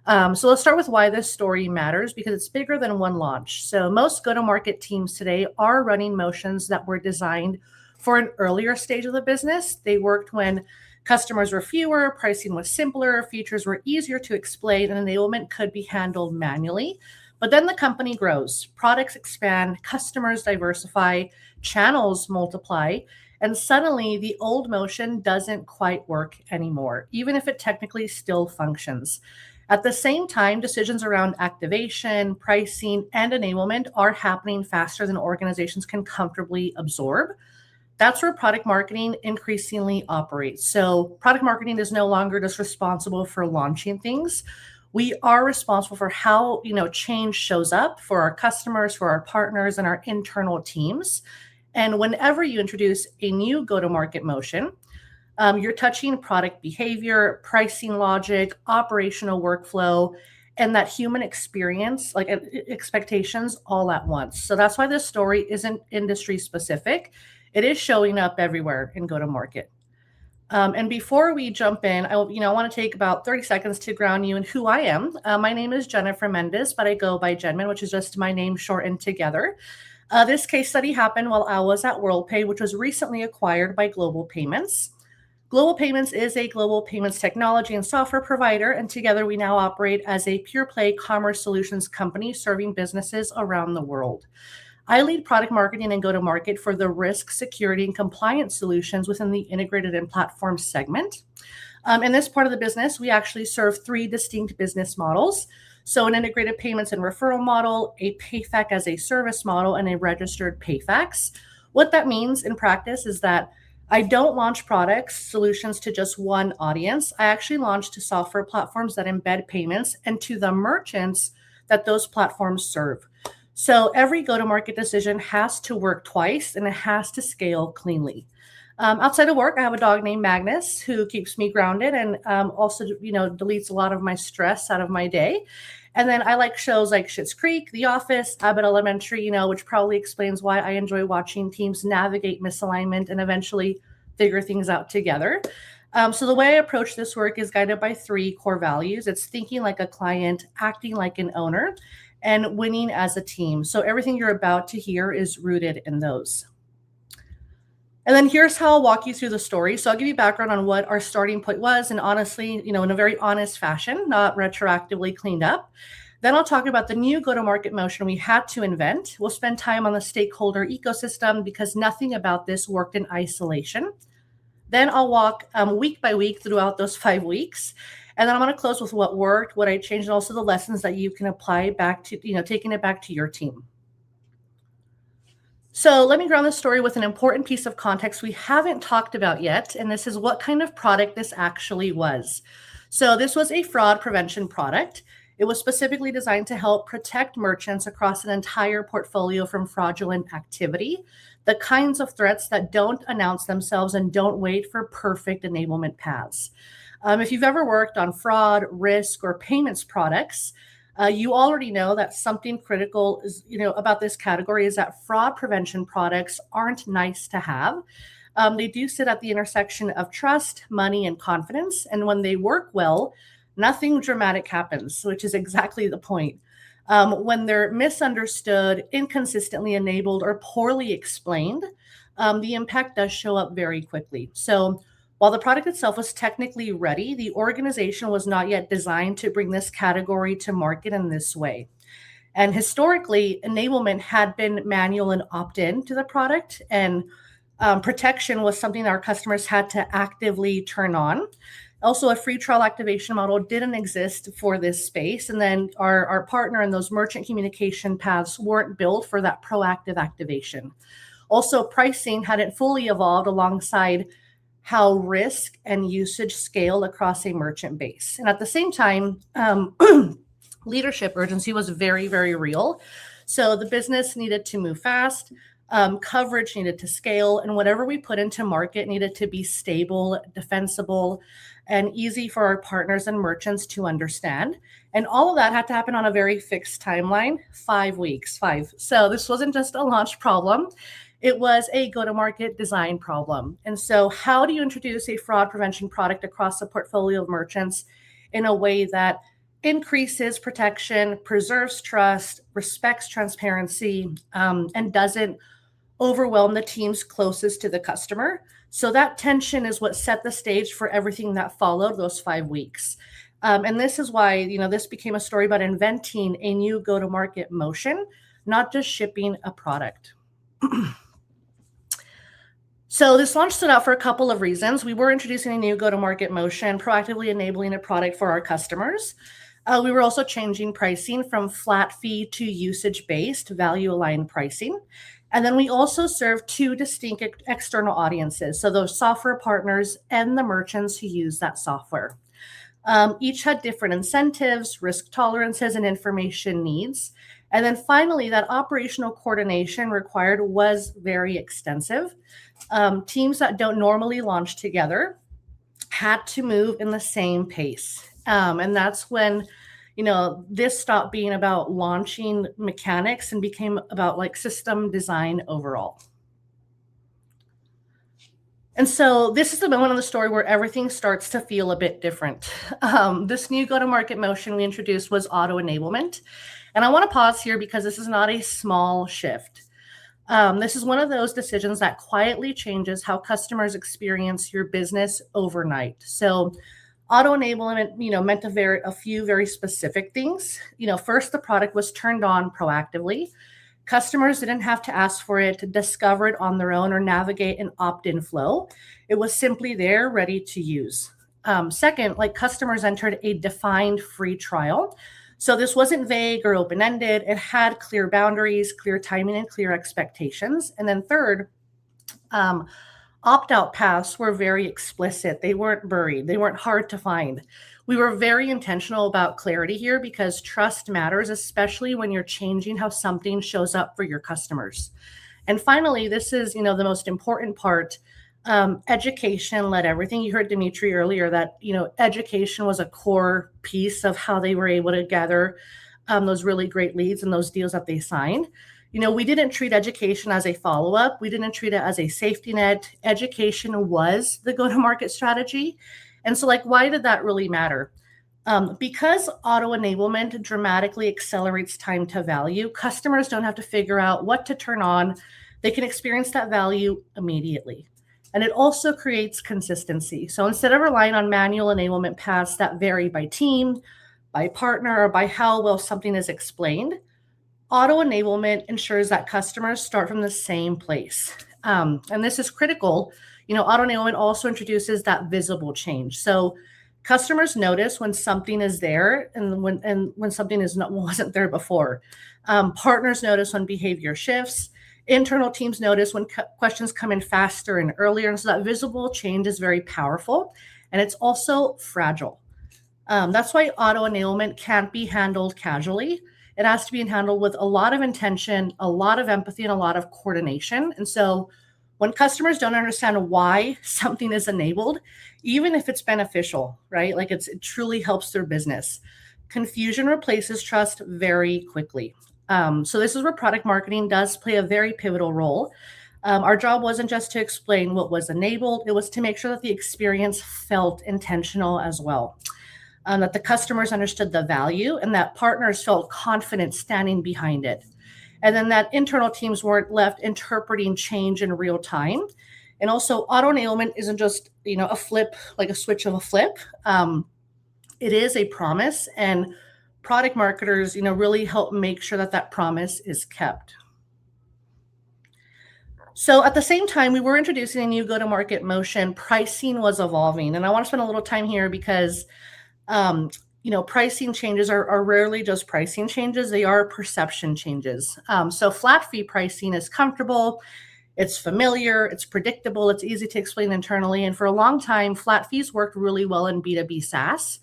So let's start with why this story matters, because it's bigger than one launch. So most go-to-market teams today are running motions that were designed for an earlier stage of the business. They worked when customers were fewer, pricing was simpler, features were easier to explain, and enablement could be handled manually. But then the company grows, products expand, customers diversify, channels multiply, and suddenly the old motion doesn't quite work anymore, even if it technically still functions. At the same time, decisions around activation, pricing, and enablement are happening faster than organizations can comfortably absorb. That's where product marketing increasingly operates. So product marketing is no longer just responsible for launching things. We are responsible for how, change shows up for our customers, for our partners, and our internal teams. And whenever you introduce a new go-to-market motion, you're touching product behavior, pricing logic, operational workflow, and that human experience, like expectations all at once. So that's why this story isn't industry specific. It is showing up everywhere in go-to-market. And before we jump in, I want to take about 30 seconds to ground you in who I am. My name is Jennifer Mendes, but I go by Jenmin, which is just my name shortened together. This case study happened while I was at WorldPay, which was recently acquired by Global Payments. Global Payments is a global payments technology and software provider, and together we now operate as a pure-play commerce solutions company serving businesses around the world. I lead product marketing and go-to-market for the risk, security, and compliance solutions within the integrated and platform segment. In this part of the business, we actually serve 3 distinct business models. So an integrated payments and referral model, a payfac as a service model, and a registered payfacs. What that means in practice is that I don't launch products, solutions to just one audience. I actually launch to software platforms that embed payments and to the merchants that those platforms serve. So every go-to-market decision has to work twice, and it has to scale cleanly. Outside of work, I have a dog named Magnus who keeps me grounded and also, deletes a lot of my stress out of my day. And then I like shows like Schitt's Creek, The Office, Abbott Elementary, which probably explains why I enjoy watching teams navigate misalignment and eventually figure things out together. So the way I approach this work is guided by 3 core values. It's thinking like a client, acting like an owner, and winning as a team. So everything you're about to hear is rooted in those. And then here's how I'll walk you through the story. So I'll give you background on what our starting point was, and honestly, in a very honest fashion, not retroactively cleaned up. Then I'll talk about the new go-to-market motion we had to invent. We'll spend time on the stakeholder ecosystem because nothing about this worked in isolation. Then I'll walk week by week throughout those 5 weeks. And then I'm going to close with what worked, what I changed, and also the lessons that you can apply back to, taking it back to your team. So let me ground this story with an important piece of context we haven't talked about yet, and this is what kind of product this actually was. So this was a fraud prevention product. It was specifically designed to help protect merchants across an entire portfolio from fraudulent activity, the kinds of threats that don't announce themselves and don't wait for perfect enablement paths. If you've ever worked on fraud, risk, or payments products, you already know that something critical is, about this category is that fraud prevention products aren't nice to have. They do sit at the intersection of trust, money, and confidence. And when they work well, nothing dramatic happens, which is exactly the point. When they're misunderstood, inconsistently enabled, or poorly explained, the impact does show up very quickly. So while the product itself was technically ready, the organization was not yet designed to bring this category to market in this way. And historically, enablement had been manual and opt-in to the product, and protection was something that our customers had to actively turn on. Also, a free trial activation model didn't exist for this space. And then our partner and those merchant communication paths weren't built for that proactive activation. Also, pricing hadn't fully evolved alongside how risk and usage scale across a merchant base. And at the same time, leadership urgency was very, very real. So the business needed to move fast, coverage needed to scale, and whatever we put into market needed to be stable, defensible, and easy for our partners and merchants to understand. And all of that had to happen on a very fixed timeline, 5 weeks. So this wasn't just a launch problem. It was a go-to-market design problem. And so how do you introduce a fraud prevention product across a portfolio of merchants in a way that increases protection, preserves trust, respects transparency, and doesn't overwhelm the teams closest to the customer? So that tension is what set the stage for everything that followed those 5 weeks. And this is why, this became a story about inventing a new go-to-market motion, not just shipping a product. So this launch stood out for a couple of reasons. We were introducing a new go-to-market motion, proactively enabling a product for our customers. We were also changing pricing from flat fee to usage-based, value-aligned pricing. And then we also serve 2 distinct external audiences, so those software partners and the merchants who use that software. Each had different incentives, risk tolerances, and information needs. And then finally, that operational coordination required was very extensive. Teams that don't normally launch together had to move in the same pace. And that's when, this stopped being about launching mechanics and became about system design overall. And so this is the moment in the story where everything starts to feel a bit different. This new go-to-market motion we introduced was auto enablement. And I want to pause here because this is not a small shift. This is one of those decisions that quietly changes how customers experience your business overnight. So auto enablement, meant a few very specific things. First, the product was turned on proactively. Customers didn't have to ask for it, to discover it on their own, or navigate an opt-in flow. It was simply there, ready to use. Second, customers entered a defined free trial. So this wasn't vague or open-ended. It had clear boundaries, clear timing, and clear expectations. And then third, opt-out paths were very explicit. They weren't buried. They weren't hard to find. We were very intentional about clarity here because trust matters, especially when you're changing how something shows up for your customers. And finally, this is, the most important part. Education led everything. You heard Dimitri earlier that, education was a core piece of how they were able to gather those really great leads and those deals that they signed. We didn't treat education as a follow-up. We didn't treat it as a safety net. Education was the go-to-market strategy. And so why did that really matter? Because auto enablement dramatically accelerates time to value, customers don't have to figure out what to turn on. They can experience that value immediately. And it also creates consistency. So instead of relying on manual enablement paths that vary by team, by partner, or by how well something is explained, auto enablement ensures that customers start from the same place. And this is critical. Auto enablement also introduces that visible change. So customers notice when something is there and when something wasn't there before. Partners notice when behavior shifts. Internal teams notice when questions come in faster and earlier. And so that visible change is very powerful, and it's also fragile. That's why auto enablement can't be handled casually. It has to be handled with a lot of intention, a lot of empathy, and a lot of coordination. And so when customers don't understand why something is enabled, even if it's beneficial, right? Like it truly helps their business, confusion replaces trust very quickly. So this is where product marketing does play a very pivotal role. Our job wasn't just to explain what was enabled, it was to make sure that the experience felt intentional as well. That the customers understood the value and that partners felt confident standing behind it. And then that internal teams weren't left interpreting change in real time. And also auto enablement isn't just, a flip, like a switch of a flip. It is a promise, and product marketers, really help make sure that that promise is kept. So at the same time, we were introducing a new go-to-market motion. Pricing was evolving. And I want to spend a little time here because pricing changes are rarely just pricing changes. They are perception changes. So flat fee pricing is comfortable, it's familiar, it's predictable, it's easy to explain internally. And for a long time, flat fees worked really well in B2B SaaS,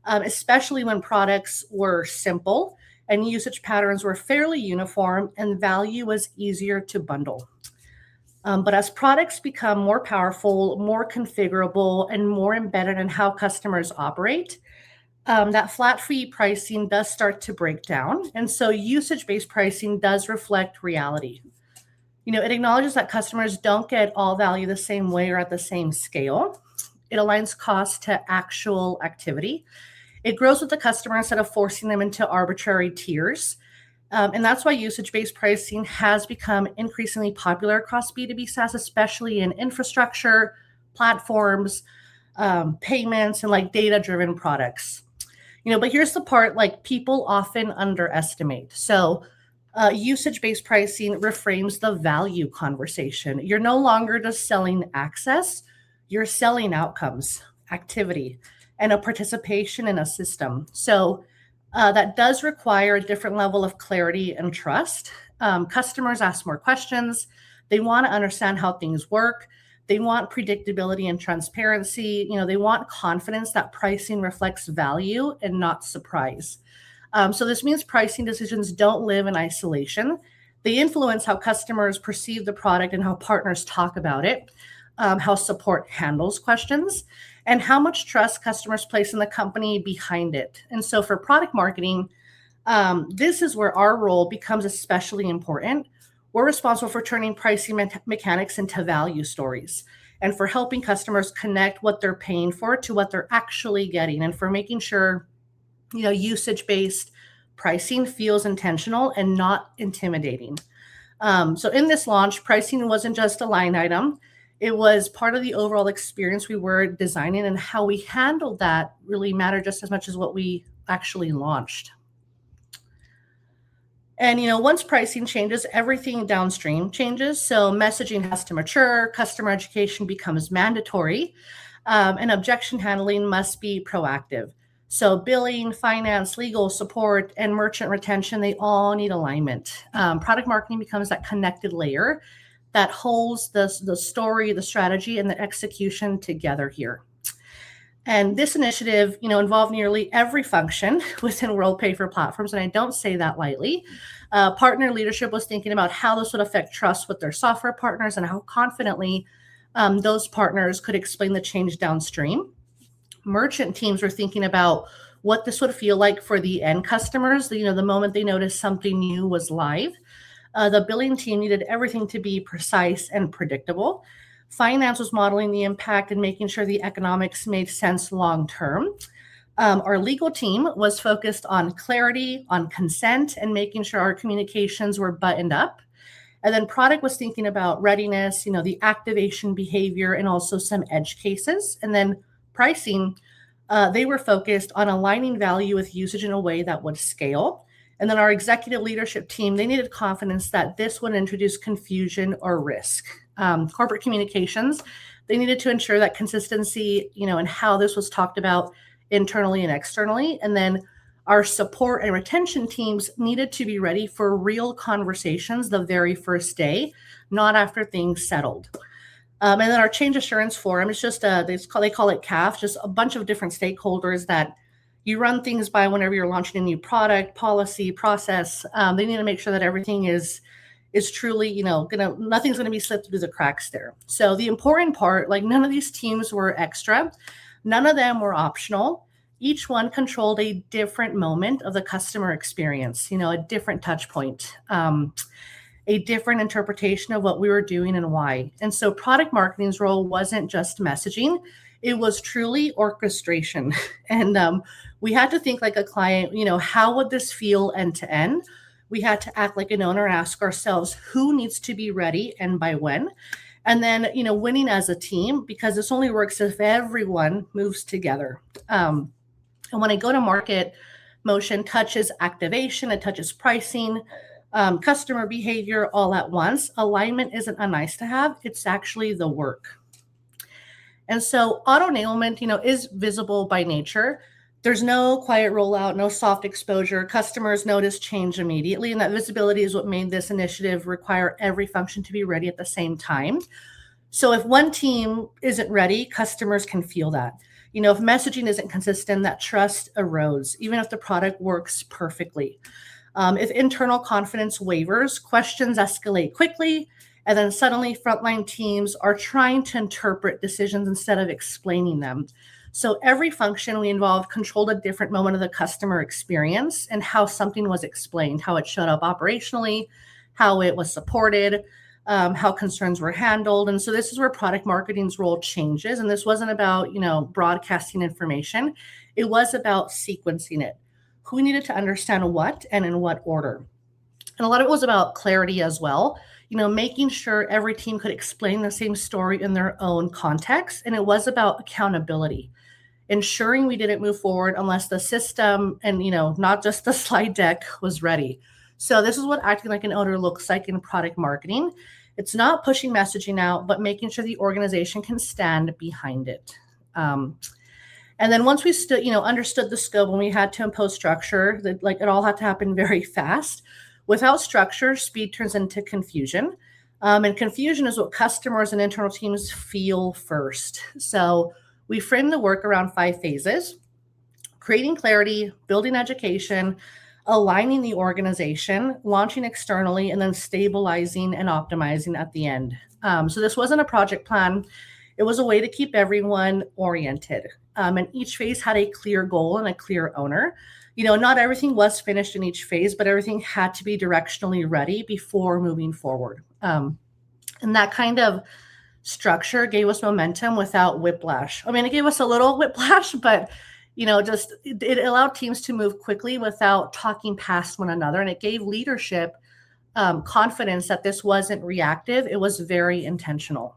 especially when products were simple and usage patterns were fairly uniform and value was easier to bundle. But as products become more powerful, more configurable, and more embedded in how customers operate, that flat fee pricing does start to break down. And so usage-based pricing does reflect reality. It acknowledges that customers don't get all value the same way or at the same scale. It aligns cost to actual activity. It grows with the customer instead of forcing them into arbitrary tiers. And that's why usage-based pricing has become increasingly popular across B2B SaaS, especially in infrastructure, platforms, payments, and like data-driven products. But here's the part like people often underestimate. So usage-based pricing reframes the value conversation. You're no longer just selling access, you're selling outcomes, activity, and a participation in a system. So that does require a different level of clarity and trust. Customers ask more questions. They want to understand how things work. They want predictability and transparency. They want confidence that pricing reflects value and not surprise. So this means pricing decisions don't live in isolation. They influence how customers perceive the product and how partners talk about it, how support handles questions, and how much trust customers place in the company behind it. And so for product marketing, this is where our role becomes especially important. We're responsible for turning pricing mechanics into value stories and for helping customers connect what they're paying for to what they're actually getting, and for making sure, usage-based pricing feels intentional and not intimidating. So in this launch, pricing wasn't just a line item. It was part of the overall experience we were designing, and how we handled that really mattered just as much as what we actually launched. And, once pricing changes, everything downstream changes. So messaging has to mature, customer education becomes mandatory, and objection handling must be proactive. So billing, finance, legal support, and merchant retention, they all need alignment. Product marketing becomes that connected layer that holds the story, the strategy, and the execution together here. And this initiative, involved nearly every function within WorldPay for platforms, and I don't say that lightly. Partner leadership was thinking about how this would affect trust with their software partners and how confidently those partners could explain the change downstream. Merchant teams were thinking about what this would feel like for the end customers, the moment they noticed something new was live. The billing team needed everything to be precise and predictable. Finance was modeling the impact and making sure the economics made sense long term. Our legal team was focused on clarity, on consent, and making sure our communications were buttoned up. And then product was thinking about readiness, the activation behavior, and also some edge cases. And then pricing, they were focused on aligning value with usage in a way that would scale. And then our executive leadership team, they needed confidence that this would introduce confusion or risk. Corporate communications, they needed to ensure that consistency, and how this was talked about internally and externally. And then our support and retention teams needed to be ready for real conversations the very first day, not after things settled. And then our change assurance forum is just they call it CAF, just a bunch of different stakeholders that you run things by whenever you're launching a new product, policy, process. They need to make sure that everything is truly, nothing's gonna be slipped through the cracks there. So the important part, like none of these teams were extra, none of them were optional. Each one controlled a different moment of the customer experience, a different touch point, a different interpretation of what we were doing and why. And so product marketing's role wasn't just messaging, it was truly orchestration. And we had to think like a client, how would this feel end to end? We had to act like an owner, ask ourselves who needs to be ready and by when. And then, winning as a team, because this only works if everyone moves together. And when I go to market, motion touches activation, it touches pricing, customer behavior all at once. Alignment isn't a nice to have, it's actually the work. And so auto enablement, is visible by nature. There's no quiet rollout, no soft exposure. Customers notice change immediately. And that visibility is what made this initiative require every function to be ready at the same time. So if one team isn't ready, customers can feel that. If messaging isn't consistent, that trust erodes, even if the product works perfectly. If internal confidence wavers, questions escalate quickly, and then suddenly frontline teams are trying to interpret decisions instead of explaining them. So every function we involved controlled a different moment of the customer experience and how something was explained, how it showed up operationally, how it was supported, how concerns were handled. And so this is where product marketing's role changes. And this wasn't about, broadcasting information. It was about sequencing it. Who needed to understand what and in what order. And a lot of it was about clarity as well, making sure every team could explain the same story in their own context. And it was about accountability, ensuring we didn't move forward unless the system and, not just the slide deck was ready. So this is what acting like an owner looks like in product marketing. It's not pushing messaging out, but making sure the organization can stand behind it. And then once we understood the scope and we had to impose structure, that it all had to happen very fast. Without structure, speed turns into confusion. And confusion is what customers and internal teams feel first. So we frame the work around 5 phases: creating clarity, building education, aligning the organization, launching externally, and then stabilizing and optimizing at the end. So this wasn't a project plan. It was a way to keep everyone oriented. And each phase had a clear goal and a clear owner. Not everything was finished in each phase, but everything had to be directionally ready before moving forward. And that kind of structure gave us momentum without whiplash. It gave us a little whiplash, but it allowed teams to move quickly without talking past one another. And it gave leadership confidence that this wasn't reactive. It was very intentional.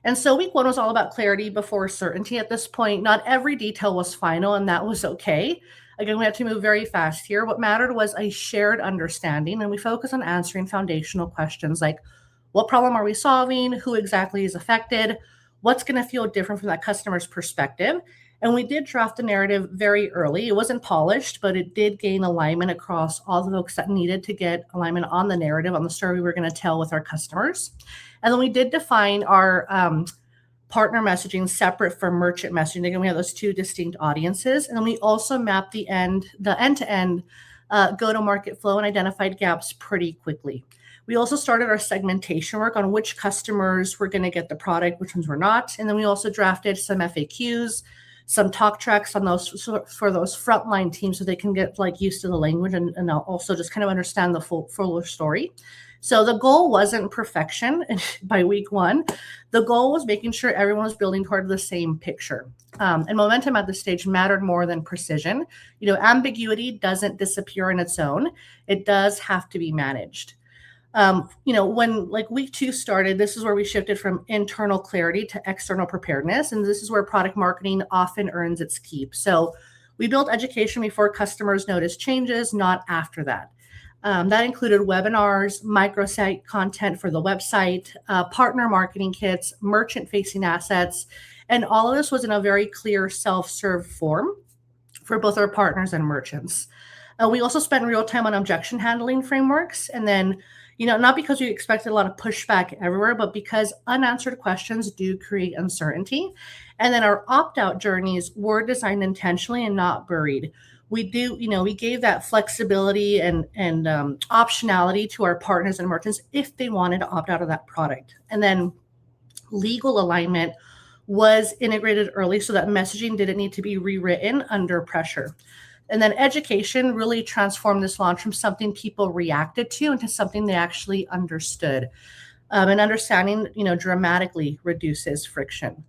And so week 1 was all about clarity before certainty. At this point, not every detail was final, and that was okay. Again, we had to move very fast here. What mattered was a shared understanding, and we focused on answering foundational questions like, what problem are we solving? Who exactly is affected? What's going to feel different from that customer's perspective? And we did draft the narrative very early. It wasn't polished, but it did gain alignment across all the folks that needed to get alignment on the narrative, on the story we were going to tell with our customers. And then we did define our partner messaging separate from merchant messaging. Again, we have those 2 distinct audiences. And then we also mapped the end-to-end go-to-market flow and identified gaps pretty quickly. We also started our segmentation work on which customers were going to get the product, which ones were not. And then we also drafted some FAQs, some talk tracks on those for those frontline teams so they can get used to the language and also just kind of understand the fuller story. So the goal wasn't perfection by week 1. The goal was making sure everyone was building toward the same picture. And momentum at this stage mattered more than precision. Ambiguity doesn't disappear on its own. It does have to be managed. When like week 2 started, this is where we shifted from internal clarity to external preparedness. And this is where product marketing often earns its keep. So we built education before customers notice changes, not after that. That included webinars, microsite content for the website, partner marketing kits, merchant-facing assets, and all of this was in a very clear self-serve form for both our partners and merchants. We also spent real time on objection handling frameworks. And then, not because we expected a lot of pushback everywhere, but because unanswered questions do create uncertainty. And then our opt-out journeys were designed intentionally and not buried. We gave that flexibility and optionality to our partners and merchants if they wanted to opt out of that product. And then legal alignment was integrated early so that messaging didn't need to be rewritten under pressure. And then education really transformed this launch from something people reacted to into something they actually understood. And understanding, dramatically reduces friction.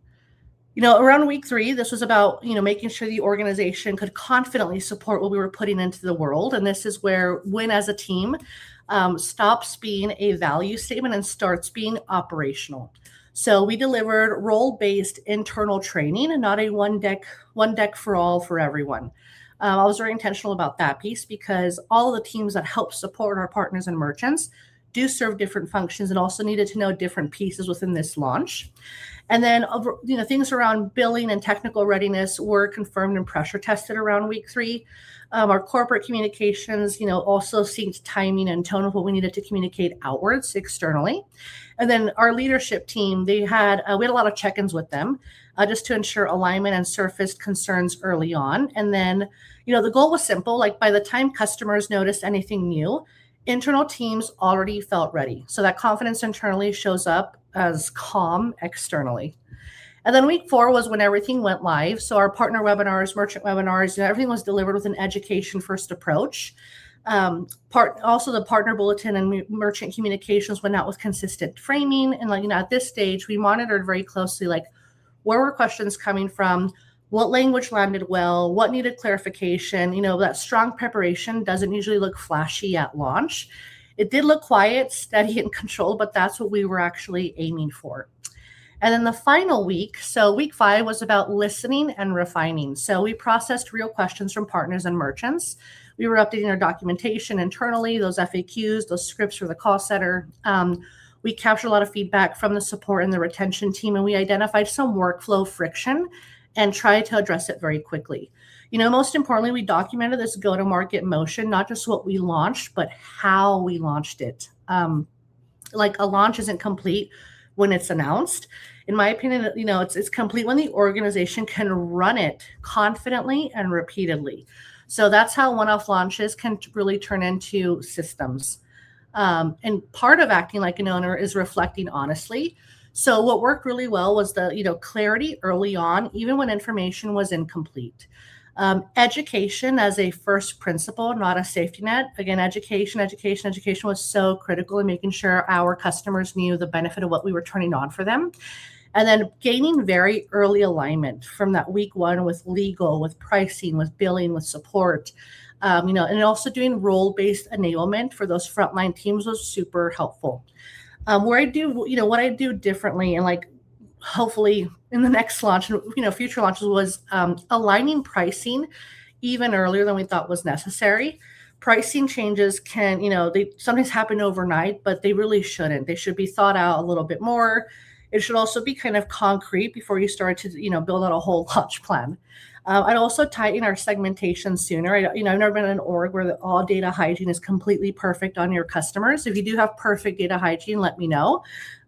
Around week 3, this was about, making sure the organization could confidently support what we were putting into the world. And this is where win as a team stops being a value statement and starts being operational. So we delivered role-based internal training and not a one deck for all for everyone. I was very intentional about that piece because all of the teams that help support our partners and merchants do serve different functions and also needed to know different pieces within this launch. And then, things around billing and technical readiness were confirmed and pressure tested around week 3. Our corporate communications, also synced timing and tone of what we needed to communicate outwards externally. And then our leadership team, we had a lot of check-ins with them just to ensure alignment and surfaced concerns early on. And then, the goal was simple. Like by the time customers noticed anything new, internal teams already felt ready. So that confidence internally shows up as calm externally. And then week 4 was when everything went live. So our partner webinars, merchant webinars, everything was delivered with an education first approach. Also the partner bulletin and merchant communications went out with consistent framing. And at this stage, we monitored very closely, where were questions coming from? What language landed well? What needed clarification? That strong preparation doesn't usually look flashy at launch. It did look quiet, steady, and controlled, but that's what we were actually aiming for. And then the final week, so week 5 was about listening and refining. So we processed real questions from partners and merchants. We were updating our documentation internally, those FAQs, those scripts for the call center. We captured a lot of feedback from the support and the retention team, and we identified some workflow friction and tried to address it very quickly. Most importantly, we documented this go-to-market motion, not just what we launched, but how we launched it. A launch isn't complete when it's announced. In my opinion, it's complete when the organization can run it confidently and repeatedly. So that's how one-off launches can really turn into systems. And part of acting like an owner is reflecting honestly. So what worked really well was the clarity early on, even when information was incomplete. Education as a first principle, not a safety net. Again, education was so critical in making sure our customers knew the benefit of what we were turning on for them. And then gaining very early alignment from that week 1 with legal, with pricing, with billing, with support, and also doing role-based enablement for those frontline teams was super helpful. What I do differently and hopefully in the next launch, future launches was aligning pricing even earlier than we thought was necessary. Pricing changes can, they sometimes happen overnight, but they really shouldn't. They should be thought out a little bit more. It should also be kind of concrete before you start to, build out a whole launch plan. I'd also tighten our segmentation sooner. I've never been in an org where all data hygiene is completely perfect on your customers. If you do have perfect data hygiene, let me know.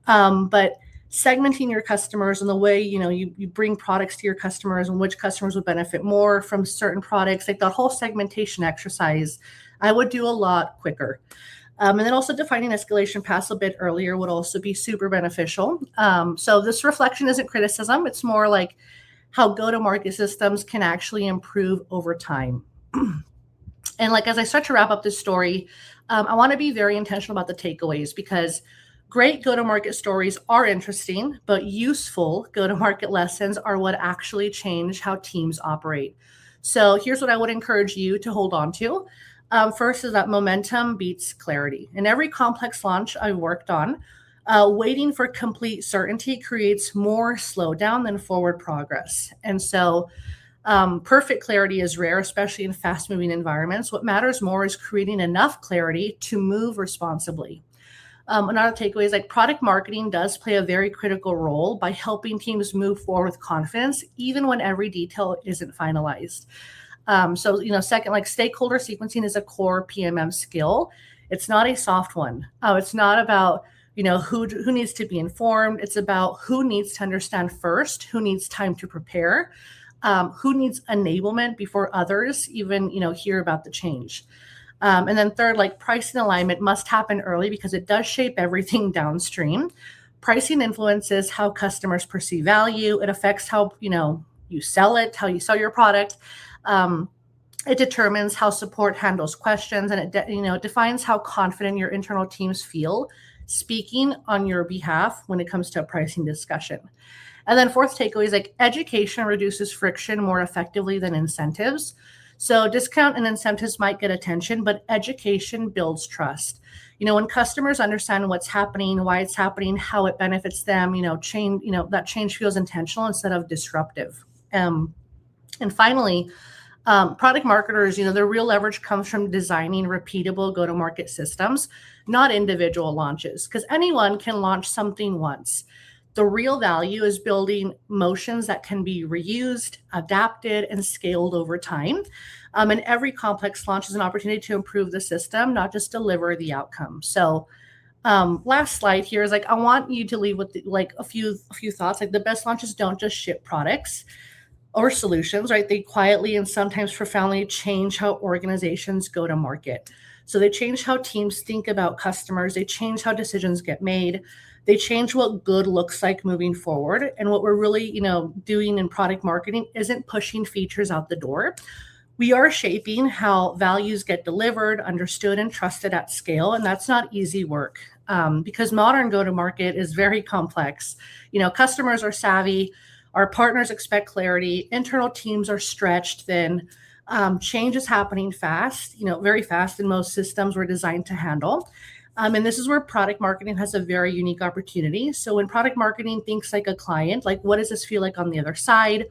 But segmenting your customers and the way, you bring products to your customers and which customers would benefit more from certain products, that whole segmentation exercise, I would do a lot quicker. And then also defining escalation paths a bit earlier would also be super beneficial. So this reflection isn't criticism. It's more like how go-to-market systems can actually improve over time. And as I start to wrap up this story, I want to be very intentional about the takeaways because great go-to-market stories are interesting, but useful go-to-market lessons are what actually change how teams operate. So here's what I would encourage you to hold on to. First is that momentum beats clarity. In every complex launch I've worked on, waiting for complete certainty creates more slowdown than forward progress. And so perfect clarity is rare, especially in fast-moving environments. What matters more is creating enough clarity to move responsibly. Another takeaway is like product marketing does play a very critical role by helping teams move forward with confidence, even when every detail isn't finalized. Second, like stakeholder sequencing is a core PMM skill. It's not a soft one. It's not about who needs to be informed. It's about who needs to understand first, who needs time to prepare, who needs enablement before others even hear about the change. And then third, like pricing alignment must happen early because it does shape everything downstream. Pricing influences how customers perceive value. It affects how you sell it, how you sell your product. It determines how support handles questions, and it defines how confident your internal teams feel speaking on your behalf when it comes to a pricing discussion. And then fourth takeaway is like education reduces friction more effectively than incentives. So discount and incentives might get attention, but education builds trust. When customers understand what's happening, why it's happening, how it benefits them, that change feels intentional instead of disruptive. And finally, product marketers, their real leverage comes from designing repeatable go-to-market systems, not individual launches, because anyone can launch something once. The real value is building motions that can be reused, adapted, and scaled over time. And every complex launch is an opportunity to improve the system, not just deliver the outcome. So last slide here is like, I want you to leave with a few thoughts. Like the best launches don't just ship products or solutions, right? They quietly and sometimes profoundly change how organizations go to market. So they change how teams think about customers. They change how decisions get made. They change what good looks like moving forward. And what we're really, doing in product marketing isn't pushing features out the door. We are shaping how values get delivered, understood, and trusted at scale. And that's not easy work because modern go-to-market is very complex. Customers are savvy. Our partners expect clarity. Internal teams are stretched thin. Change is happening fast, very fast, and most systems were designed to handle. And this is where product marketing has a very unique opportunity. So when product marketing thinks like a client, like what does this feel like on the other side?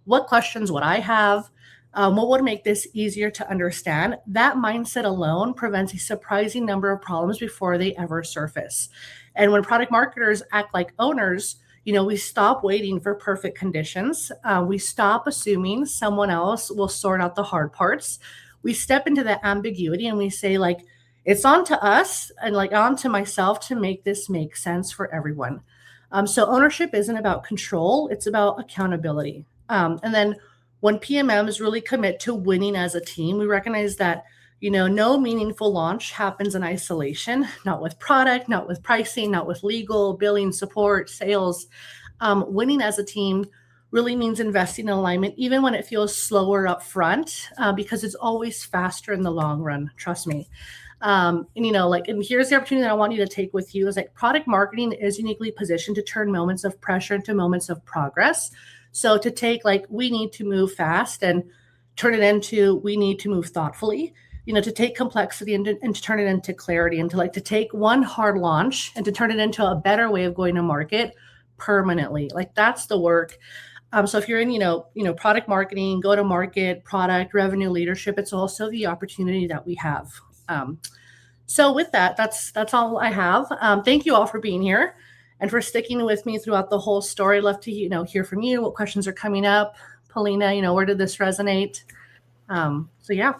What questions would I have? What would make this easier to understand? That mindset alone prevents a surprising number of problems before they ever surface. And when product marketers act like owners, we stop waiting for perfect conditions. We stop assuming someone else will sort out the hard parts. We step into that ambiguity and we say like, it's on to us and like on to myself to make this make sense for everyone. So ownership isn't about control, it's about accountability. And then when PMMs really commit to winning as a team, we recognize that no meaningful launch happens in isolation, not with product, not with pricing, not with legal, billing, support, sales. Winning as a team really means investing in alignment, even when it feels slower up front, because it's always faster in the long run. Trust me. And here's the opportunity that I want you to take with you is like product marketing is uniquely positioned to turn moments of pressure into moments of progress. So to take like, we need to move fast and turn it into, we need to move thoughtfully, to take complexity and to turn it into clarity, and to take one hard launch and to turn it into a better way of going to market permanently. Like that's the work. So if you're in, product marketing, go to market, product, revenue leadership, it's also the opportunity that we have. So with that, that's all I have. Thank you all for being here and for sticking with me throughout the whole story. I'd love to, hear from you. What questions are coming up? Paulina, where did this resonate? So yeah.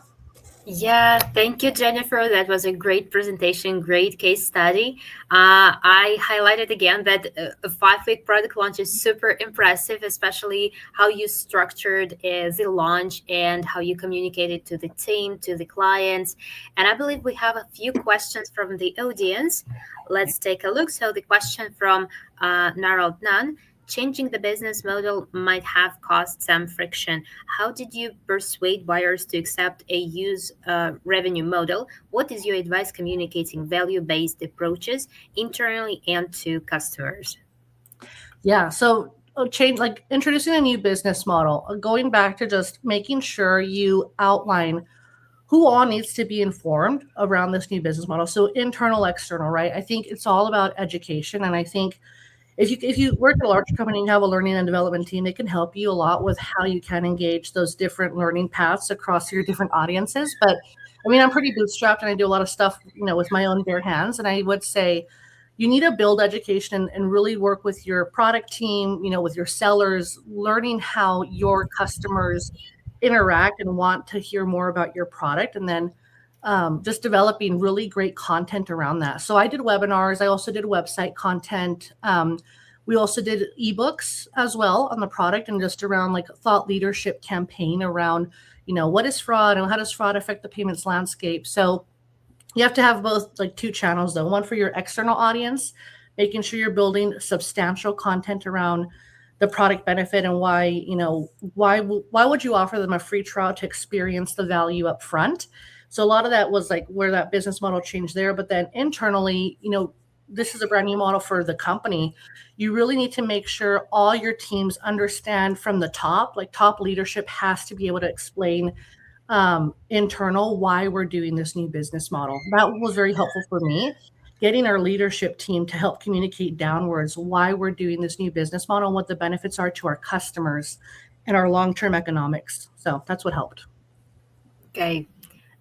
Yeah, thank you, Jennifer. That was a great presentation, great case study. I highlighted again that a 5-week product launch is super impressive, especially how you structured the launch and how you communicated to the team, to the clients. And I believe we have a few questions from the audience. Let's take a look. So the question from Narald Nan. Changing the business model might have caused some friction. How did you persuade buyers to accept a use revenue model? What is your advice communicating value-based approaches internally and to customers? Yeah, so introducing a new business model, going back to just making sure you outline who all needs to be informed around this new business model. So internal, external, right? I think it's all about education. And I think if you work at a large company and you have a learning and development team, it can help you a lot with how you can engage those different learning paths across your different audiences. But I mean, I'm pretty bootstrapped and I do a lot of stuff, with my own bare hands. And I would say you need to build education and really work with your product team, with your sellers, learning how your customers interact and want to hear more about your product. And then just developing really great content around that. So I did webinars. I also did website content. We also did ebooks as well on the product and just around like thought leadership campaign around, what is fraud and how does fraud affect the payments landscape. So you have to have both like two channels though, one for your external audience, making sure you're building substantial content around the product benefit and why, why would you offer them a free trial to experience the value up front. So a lot of that was like where that business model changed there. But then internally, this is a brand new model for the company. You really need to make sure all your teams understand from the top, like top leadership has to be able to explain internal why we're doing this new business model. That was very helpful for me, getting our leadership team to help communicate downwards why we're doing this new business model and what the benefits are to our customers and our long-term economics. So that's what helped. Okay.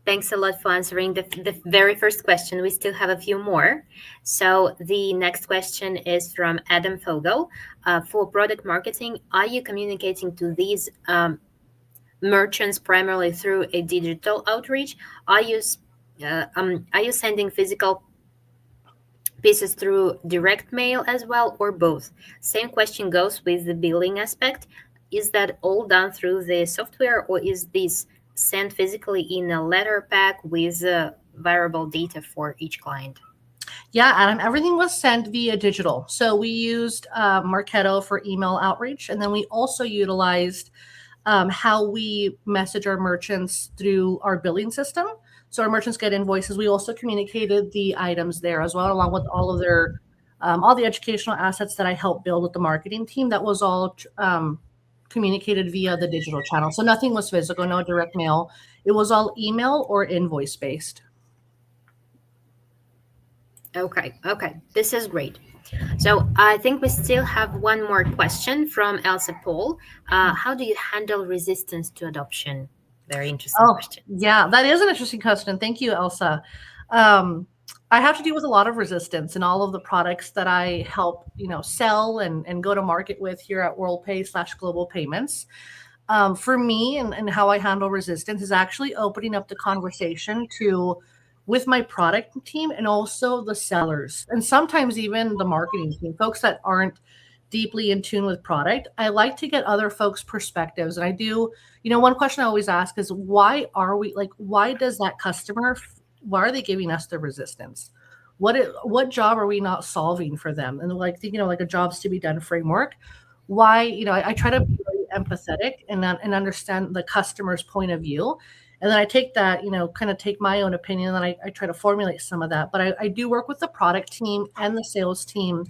Thanks a lot for answering the very first question. We still have a few more. So the next question is from Adam Fogel. For product marketing, are you communicating to these merchants primarily through a digital outreach? Are you sending physical pieces through direct mail as well, or both? Same question goes with the billing aspect. Is that all done through the software, or is this sent physically in a letter pack with variable data for each client? Yeah, Adam, everything was sent via digital. So we used Marketo for email outreach, and then we also utilized how we message our merchants through our billing system. So our merchants get invoices. We also communicated the items there as well, along with all of their all the educational assets that I helped build with the marketing team. That was all communicated via the digital channel. So nothing was physical, no direct mail. It was all email or invoice based. Okay. This is great. So I think we still have one more question from Elsa Paul. How do you handle resistance to adoption? Very interesting question. Yeah, that is an interesting question. Thank you, Elsa. I have to deal with a lot of resistance in all of the products that I help, sell and go to market with here at WorldPay/Global Payments. For me and how I handle resistance is actually opening up the conversation with my product team and also the sellers and sometimes even the marketing team, folks that aren't deeply in tune with product. I like to get other folks' perspectives. And I do, one question I always ask is why does that customer, why are they giving us the resistance? What job are we not solving for them? And like a jobs to be done framework. Why, I try to be very empathetic and understand the customer's point of view. And then I take that, kind of take my own opinion, and I try to formulate some of that. But I do work with the product team and the sales team,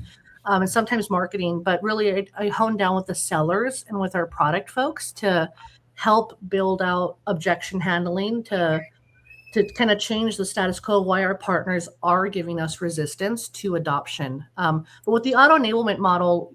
and sometimes marketing. But really, I hone down with the sellers and with our product folks to help build out objection handling to kind of change the status quo, why our partners are giving us resistance to adoption. But with the auto enablement model,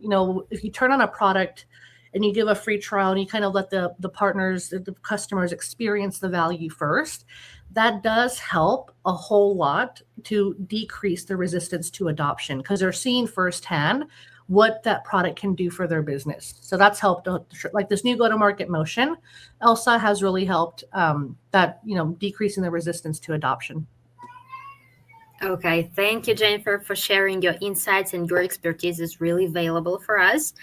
if you turn on a product and you give a free trial and you kind of let the partners, the customers experience the value first, that does help a whole lot to decrease the resistance to adoption because they're seeing firsthand what that product can do for their business. So that's helped, like this new go-to-market motion, Elsa has really helped that, decreasing the resistance to adoption. Okay, thank you, Jennifer, for sharing your insights, and your expertise is really valuable for us.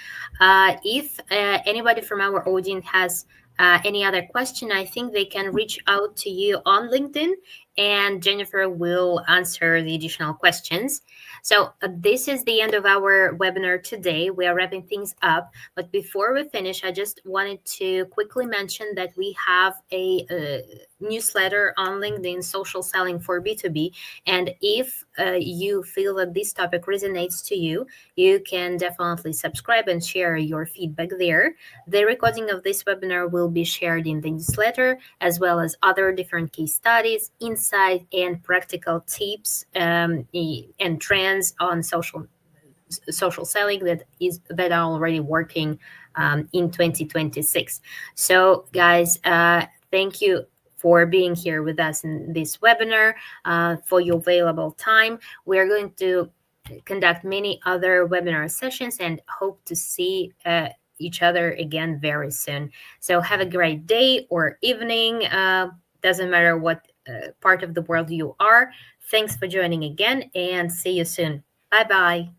If anybody from our audience has any other question, I think they can reach out to you on LinkedIn, and Jennifer will answer the additional questions. So this is the end of our webinar today. We are wrapping things up, but before we finish, I just wanted to quickly mention that we have a newsletter on LinkedIn, Social Selling for B2B, and if you feel that this topic resonates to you, you can definitely subscribe and share your feedback there. The recording of this webinar will be shared in the newsletter, as well as other different case studies, insight, and practical tips and trends on social selling that are already working in 2026. So, guys, thank you for being here with us in this webinar, for your available time. We are going to conduct many other webinar sessions and hope to see each other again very soon. So have a great day or evening. Doesn't matter what part of the world you are. Thanks for joining again and see you soon. Bye-bye.